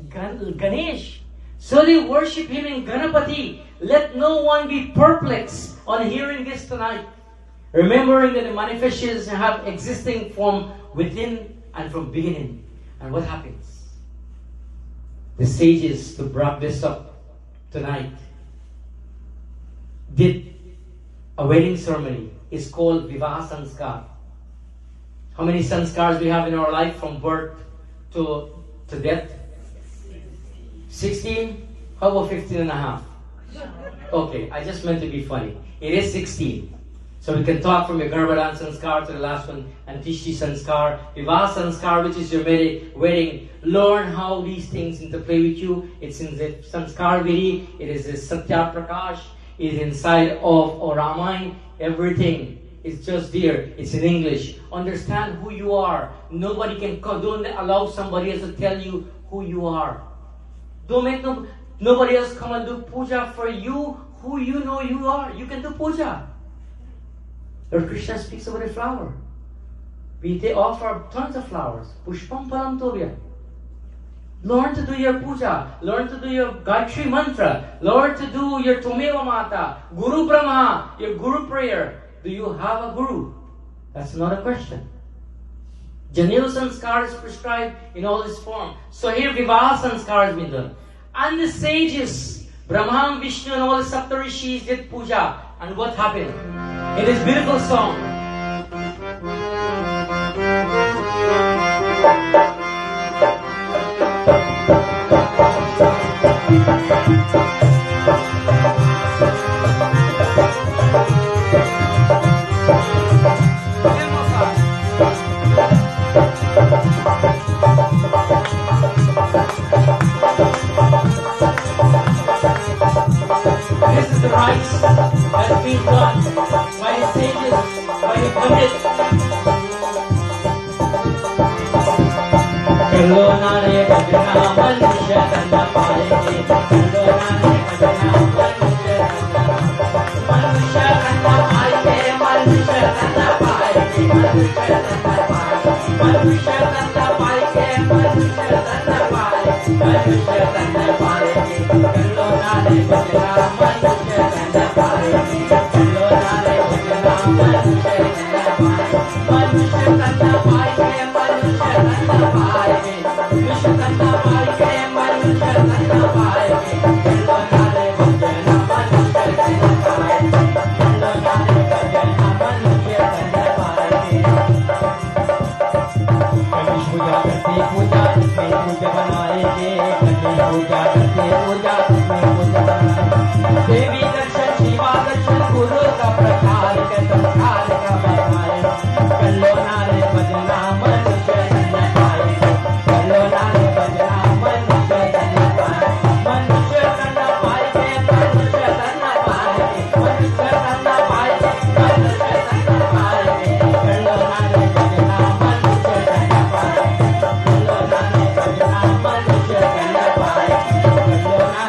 Ganesh. So they worship him in Ganapati. Let no one be perplexed on hearing this tonight. Remembering that the manifestations have existing from within and from beginning. And what happens? The sages, to wrap this up tonight, did a wedding ceremony. It's called Vivaha Sanskar. How many sanskars we have in our life from birth to death? 16? How about 15 and a half? Okay, I just meant to be funny. It is 16. So we can talk from your Garbhadan Sanskar to the last one, and Tishti Sanskar, Vivaha Sanskar, which is your wedding. Learn how these things interplay with you. It's in the Sanskar Vidi, it is the Satya Prakash, it is inside of Ramayana. Everything is just there. It's in English. Understand who you are. Nobody can don't allow somebody else to tell you who you are. Don't make nobody else come and do puja for you. Who you know you are. You can do puja. Lord Krishna speaks about a flower. They offer tons of flowers. Pushpam palam tobya. Learn to do your puja. Learn to do your Gayatri mantra. Learn to do your Tumeva Mata. Guru Brahma. Your Guru prayer. Do you have a Guru? That's not a question. Janev Sanskar is prescribed in all this form. So here Vivaha Sanskar has been done. And the sages, Brahma, Vishnu and all the Saptarishis did puja. And what happened? In this beautiful song. This is the rites that has been done by the sages, by the Pandits. Kalonare bhajana manusya tanna paayenge. Kalonare bhajana manusya tanna paayenge. Manusya tanna paayenge. Manusya tanna paayenge. Manusya tanna paayenge. Manusya tanna paayenge. Manusya tanna paayenge. Kalonare bhajana manusya tanna paayenge. Kalonare bhajana manusya tanna paayenge. Manusya tanna paayenge. Manusya tanna paayenge. Manusya tanna paayenge. Manusya tanna paayenge. Kalonare bhajana manusya tanna paayenge. Kalonare bhajana manusya tanna paayenge. Ganesh पूजा करते पूजा में पूजा बनाएंगे गणेश पूजा करते पूजा में पूजा बनाएंगे देवी दर्शन शिवा दर्शन गुरु का प्रचार के संस्कार का बनाए कल्लोना रे भजना मनुष्य जन पाएंगे कल्लोना रे भजना मनुष्य जन पाए मनुष्य जन पाएंगे मनुष्य जन पाएंगे मनुष्य जन पाएंगे मनुष्य जन पाएंगे कल्लोना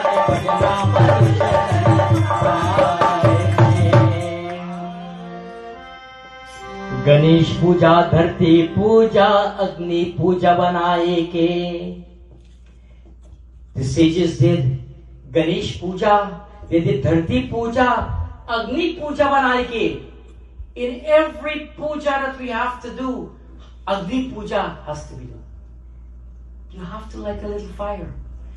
रे भजना मनुष्य जन गणेश पूजा धरती पूजा अग्नि पूजा बनाए के The sages did Ganesh puja, they did Dharti puja, Agni puja बनाए के. In every puja that we have to do, Agni puja has to be done. You have to light a little fire,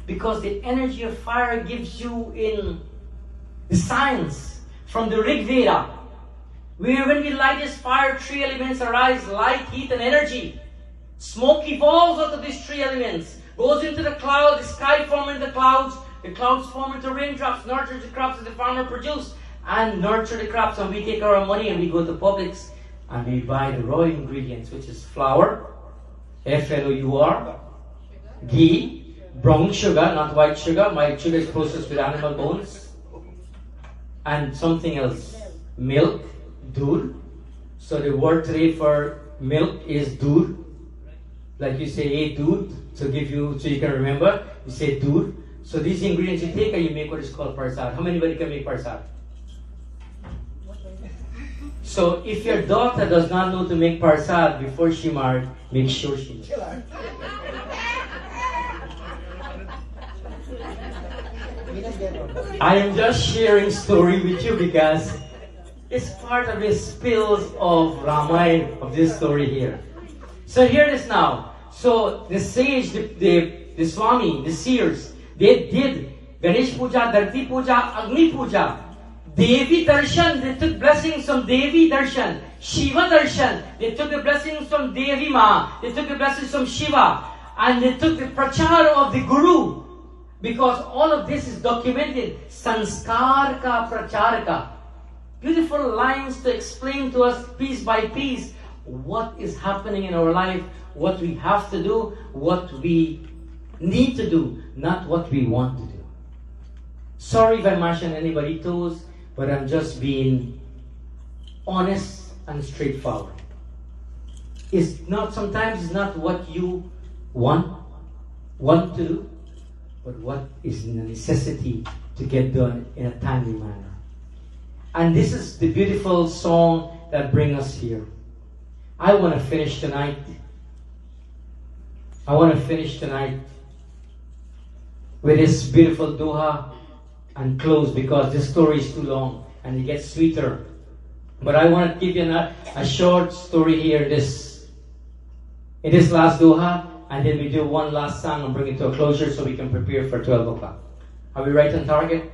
because the energy of fire gives you in the science from the Rig Veda, where when we light this fire, three elements arise: light, heat, and energy. Smoke evolves out of these three elements, goes into the cloud, the sky forms into the clouds form into raindrops, nurtures the crops that the farmer produces, and nurture the crops, and we take our money and we go to Publix and we buy the raw ingredients, which is flour, F-L-O-U-R, ghee, brown sugar, not white sugar. White sugar is processed with animal bones, and something else, milk, doodh. So the word today for milk is doodh. Like you say, hey doodh, so you can remember, you say doodh. So these ingredients you take and you make what is called parsad. How many can make parsad? So if your daughter does not know to make parsad before she married, make sure she knows. I am just sharing story with you because it's part of the spills of Ramayana, of this story here. So here it is now. So the sage, the Swami, the seers, they did Ganesh Puja, Dharti Puja, Agni Puja, Devi Darshan. They took blessings from Devi Darshan, Shiva Darshan. They took the blessings from Devi Ma. They took the blessings from Shiva, and they took the prachar of the Guru. Because all of this is documented. Sanskar ka prachar ka. Beautiful lines to explain to us piece by piece what is happening in our life, what we have to do, what we need to do, not what we want to do. Sorry if I'm mashing anybody's toes, but I'm just being honest and straightforward. Sometimes it's not what you want to do, but what is a necessity to get done in a timely manner. And this is the beautiful song that brings us here. I want to finish tonight. With this beautiful doha and close, because this story is too long and it gets sweeter. But I want to give you a short story here in this last doha, and then we do one last song and bring it to a closure so we can prepare for 12 o'clock. Are we right on target?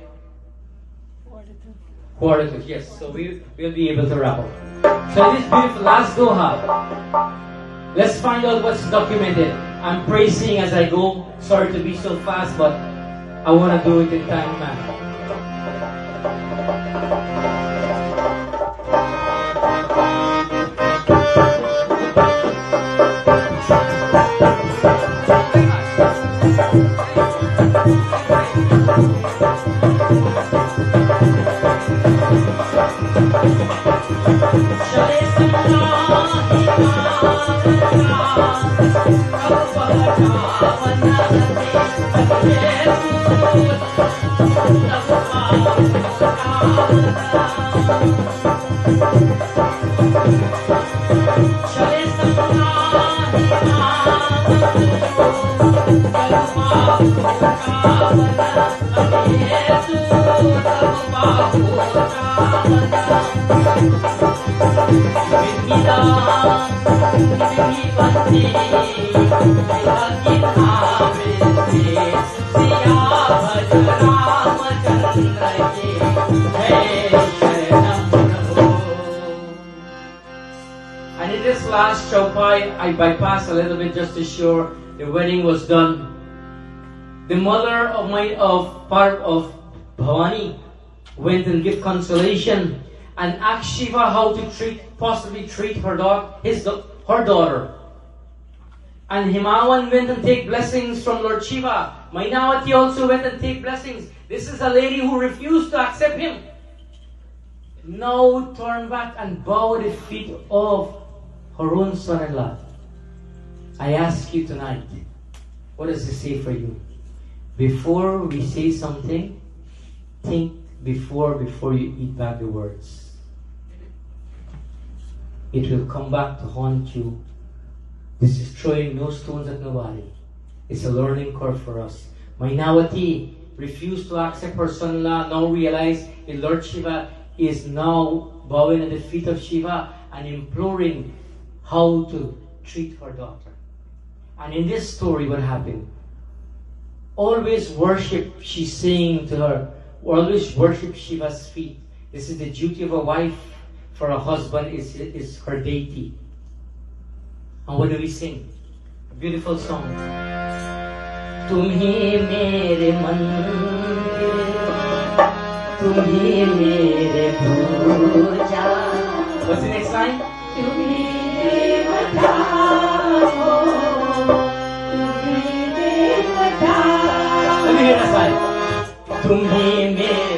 Quarter to, yes. So we'll be able to wrap up. So this beautiful last doha, let's find out what's documented. I'm praising as I go. Sorry to be so fast, but I want to do it in time, man. And in this last chaupai, I bypassed a little bit just to show the wedding was done. The mother of Bhavani went and gave consolation and asked Shiva how to possibly treat her daughter. And Himawan went and take blessings from Lord Shiva. Mainavati also went and take blessings. This is a lady who refused to accept him. Now turn back and bow at the feet of her own son-in-law. I ask you tonight, what does it say for you? Before we say something, think before you eat back the words. It will come back to haunt you. This is throwing no stones at nobody. It's a learning curve for us. Mainavati refused to accept her son-in-law, now realized that Lord Shiva is now bowing at the feet of Shiva and imploring how to treat her daughter. And in this story, what happened? Always worship, she's saying to her, always worship Shiva's feet. This is the duty of a wife for a husband, is her deity. And what do we sing? A beautiful song. Tumhi mere mandir, tumhi mere puja. What's the next line? Tumhi devata ho, tumhi devata. Let me hear that side. Tumhi mere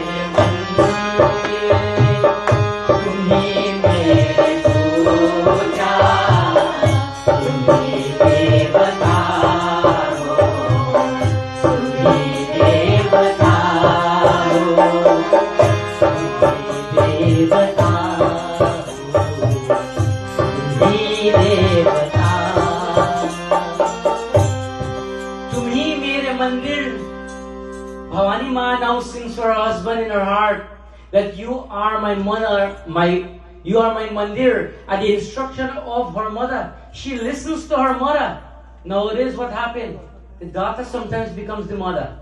Bhavani Ma now sings for her husband in her heart that you are my mother, You are my Mandir. At the instruction of her mother, she listens to her mother. Nowadays, what happened? The daughter sometimes becomes the mother.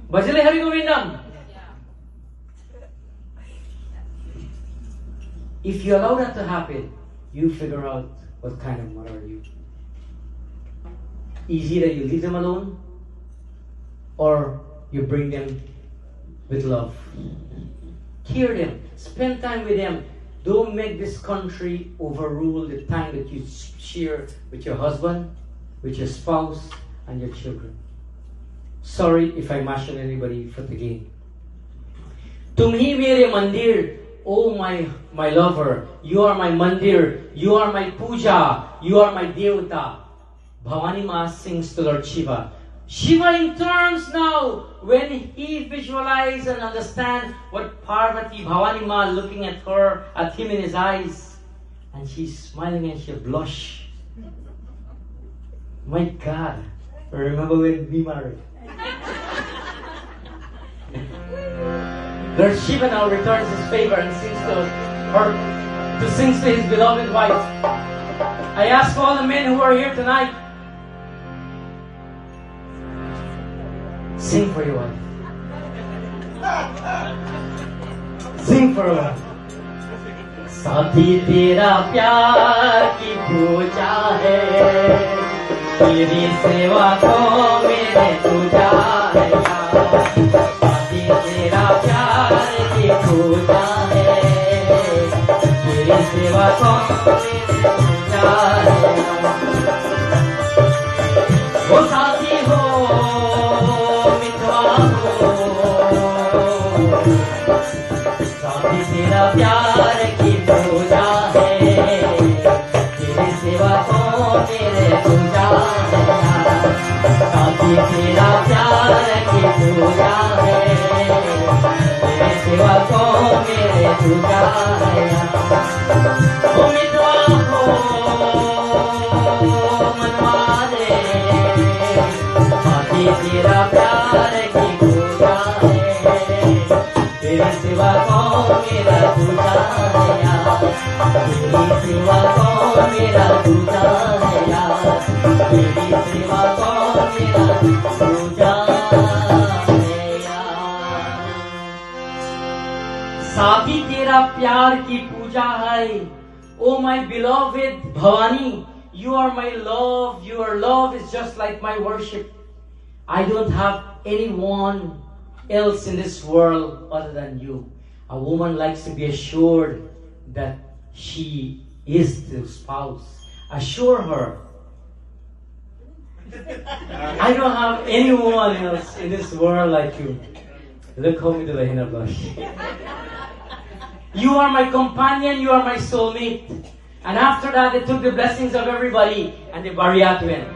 Bajale Hari Govindam. If you allow that to happen, you figure out what kind of mother are you. Easy that you leave them alone, or you bring them with love. Care them. Spend time with them. Don't make this country overrule the time that you share with your husband, with your spouse, and your children. Sorry if I mention anybody for the game. Tumhi mere mandir, oh my lover, you are my mandir, you are my puja, you are my devata. Bhavani Ma sings to Lord Shiva. Shiva in turns now, when he visualizes and understands what Parvati, Bhavani Ma looking at him in his eyes, and she's smiling and she blush. My God, remember when we married? Lord Shiva now returns his favor and sings to his beloved wife. I ask all the men who are here tonight, sing for your wife. Sing for your wife. साथी तेरा प्यार की पूजा है, तेरी सेवा को मेरे पूजा है। साथी तेरा प्यार की पूजा है, तेरी सेवा को मेरे पूजा है। वो साथी हो साथी तेरा प्यार की पूजा है, तेरी सेवा को मेरे पूजा है। साथी तेरा प्यार की पूजा है, तेरी सेवा को मेरे पूजा है। ओ मितवा हो मनवा दे, साथी तेरा प्यार की पूजा है, तेरी सेवा को मेरा पूजा है यार, तेरी सेवा को मेरा पूजा है यार, तेरी सेवा को मेरा पूजा है यार। साथी तेरा प्यार की पूजा है। Oh my beloved Bhavani, you are my love. Your love is just like my worship. I don't have anyone else in this world other than you. A woman likes to be assured that she is the spouse. Assure her. I don't have anyone else in this world like you. Look how me do the blush. You are my companion, you are my soulmate. And after that, they took the blessings of everybody and they buried went.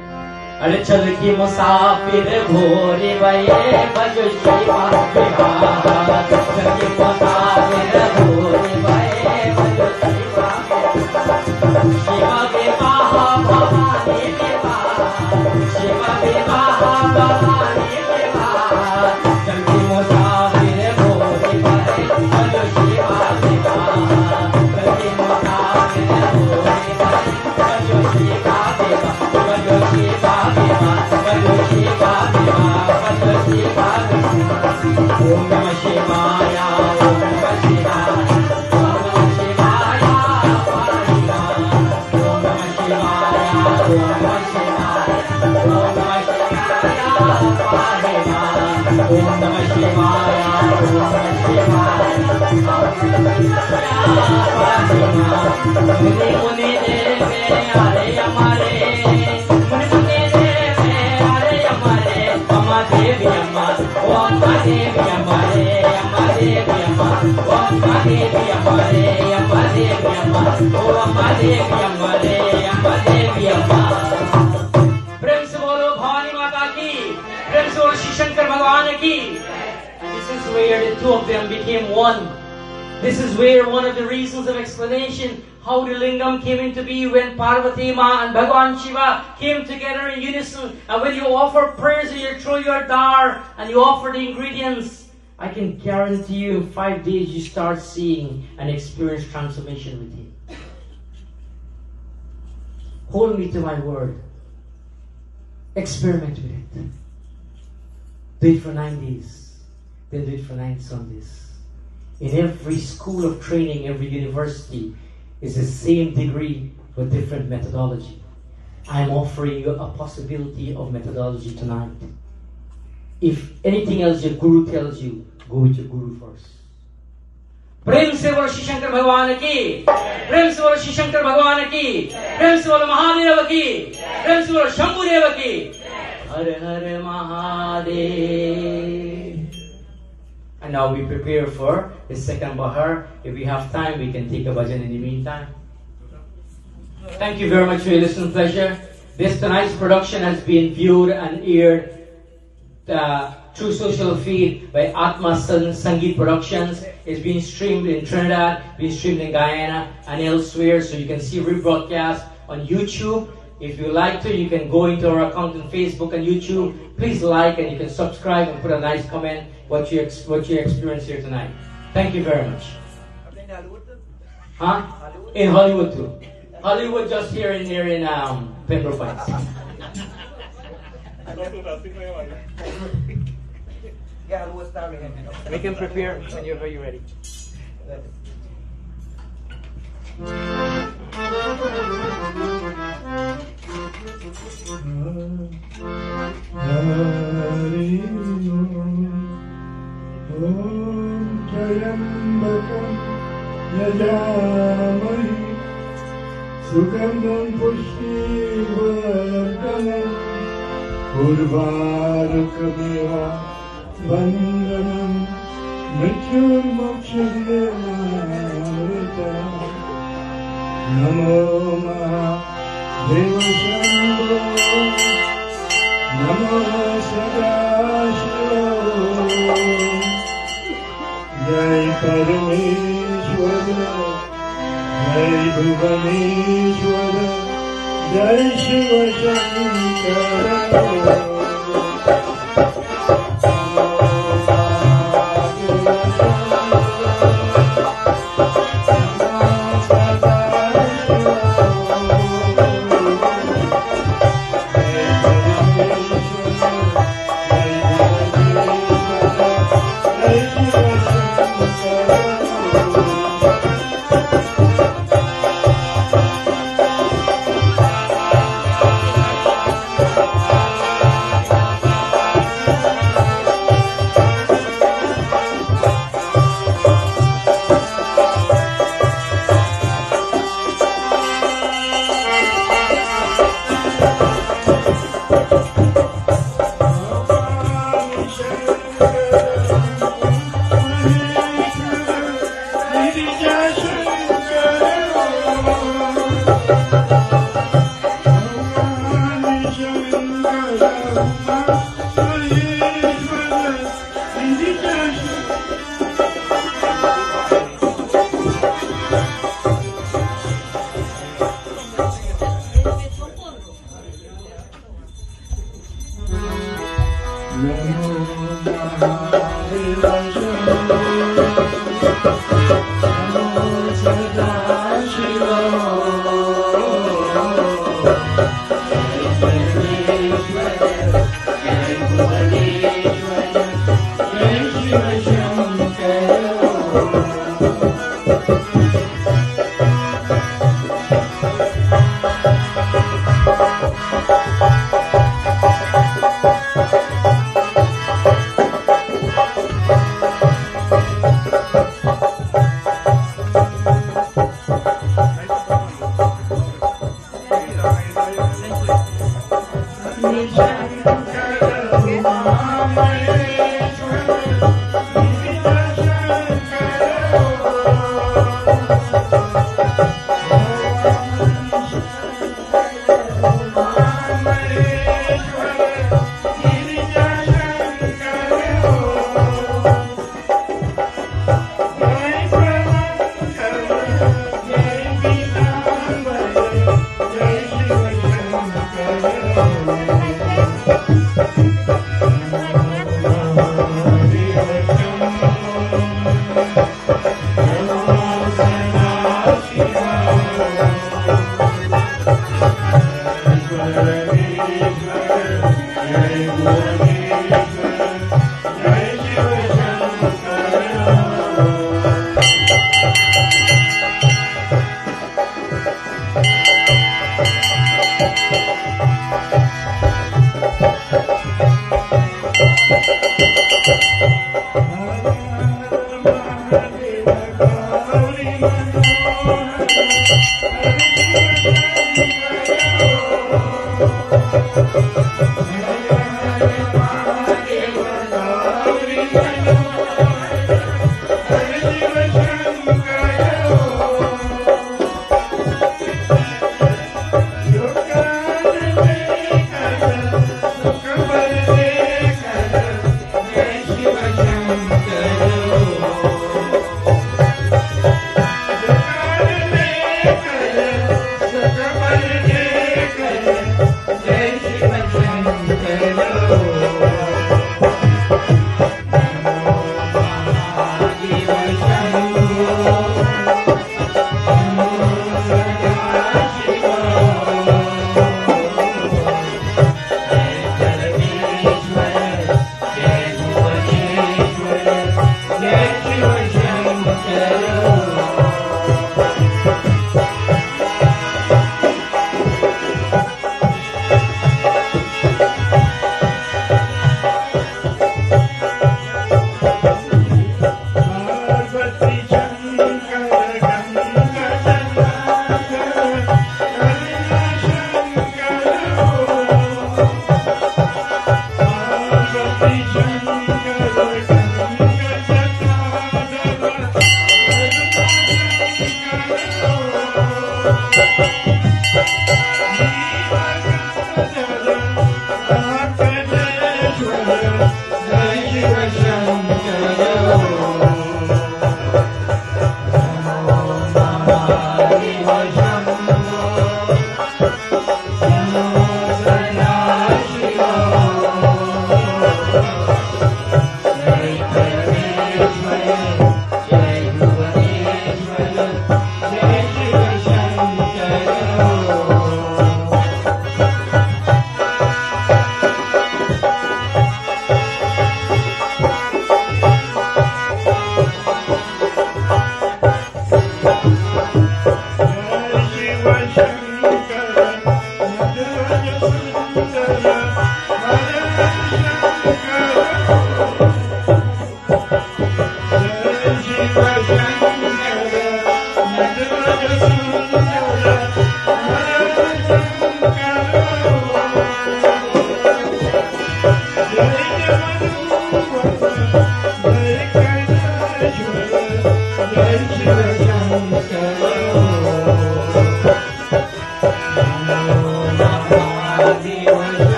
अरे चल की मुसाफिर भोरे बये बजो शिवा बिहार, चल की मुसाफिर भोरे बये बजो शिवा शिवा विवाह भवानी विवाह, शिवा विवाह भवानी विवाह, चल की मुसाफिर भोरे बये बजो शिवा विवाह, चल की मुसाफिर भोरे बये बजो शिवा विवाह, बजो Shiva Om Namah Shivaya, Om Namah Shivaya, Om Namah Shivaya, Om Namah Shivaya, Om Namah Shivaya, Om Namah Shivaya, Om Namah Shivaya, Muni Muni Deve Hare Amare, Muni Muni Deve Hare Amare, Amma Devi Amma, Amma Devi Amma, Amma Devi Amma, Amma Devi Amma, Amma Devi Amma, Amma Devi Amma, Amma Devi Amma. प्रेम से बोलो भवानी माता की, प्रेम से बोलो श्री शंकर भगवान की. This is where the two of them became one. This is where one of the reasons of explanation how the lingam came into be when Parvati Ma and Bhagavan Shiva came together in unison. And when you offer prayers and you throw your dar and you offer the ingredients I can guarantee you in 5 days you start seeing and experience transformation with Him. Hold me to my word. Experiment with it. Do it for 9 days. Then do it for 9 Sundays. In every school of training, every university is the same degree with different methodology. I'm offering you a possibility of methodology tonight. If anything else your guru tells you, go with your guru first. प्रेम से बोलो श्री शंकर भगवान की, प्रेम से बोलो श्री शंकर भगवान की, प्रेम से बोलो महादेव की, प्रेम से बोलो शंभुदेव की। हर हर Mahadev. And now we prepare for the second bahar. If we have time, we can take a bhajan in the meantime. Thank you very much for your listening pleasure. This tonight's production has been viewed and aired through social feed by Atma Sangeet Productions. It's being streamed in Trinidad, being streamed in Guyana and elsewhere, so you can see rebroadcast on YouTube. If you like to, you can go into our account on Facebook and YouTube. Please like and you can subscribe and put a nice comment what you experienced here tonight. Thank you very much. Huh? In Hollywood too. Hollywood just here in Pembroke Pines. We can prepare whenever you're ready. Sugandham pushtivardanam Urvarakamiva Vandanam Mrityurmokshamarita Namo Mahadeva Shambho Namo Sadashiva Jai Parameshwara Jai Bhuvaneshwara Jai Shiva Shankara Shiva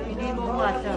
Ini mau baca.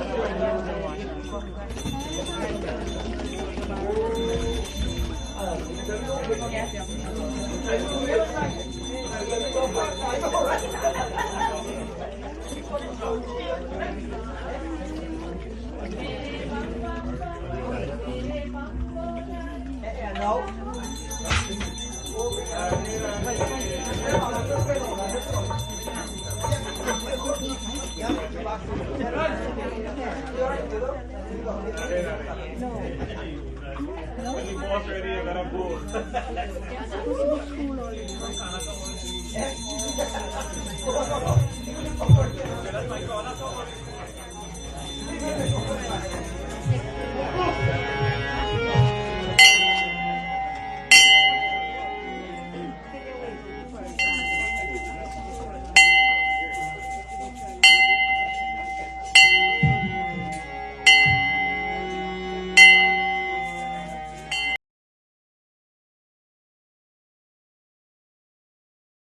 That's my God.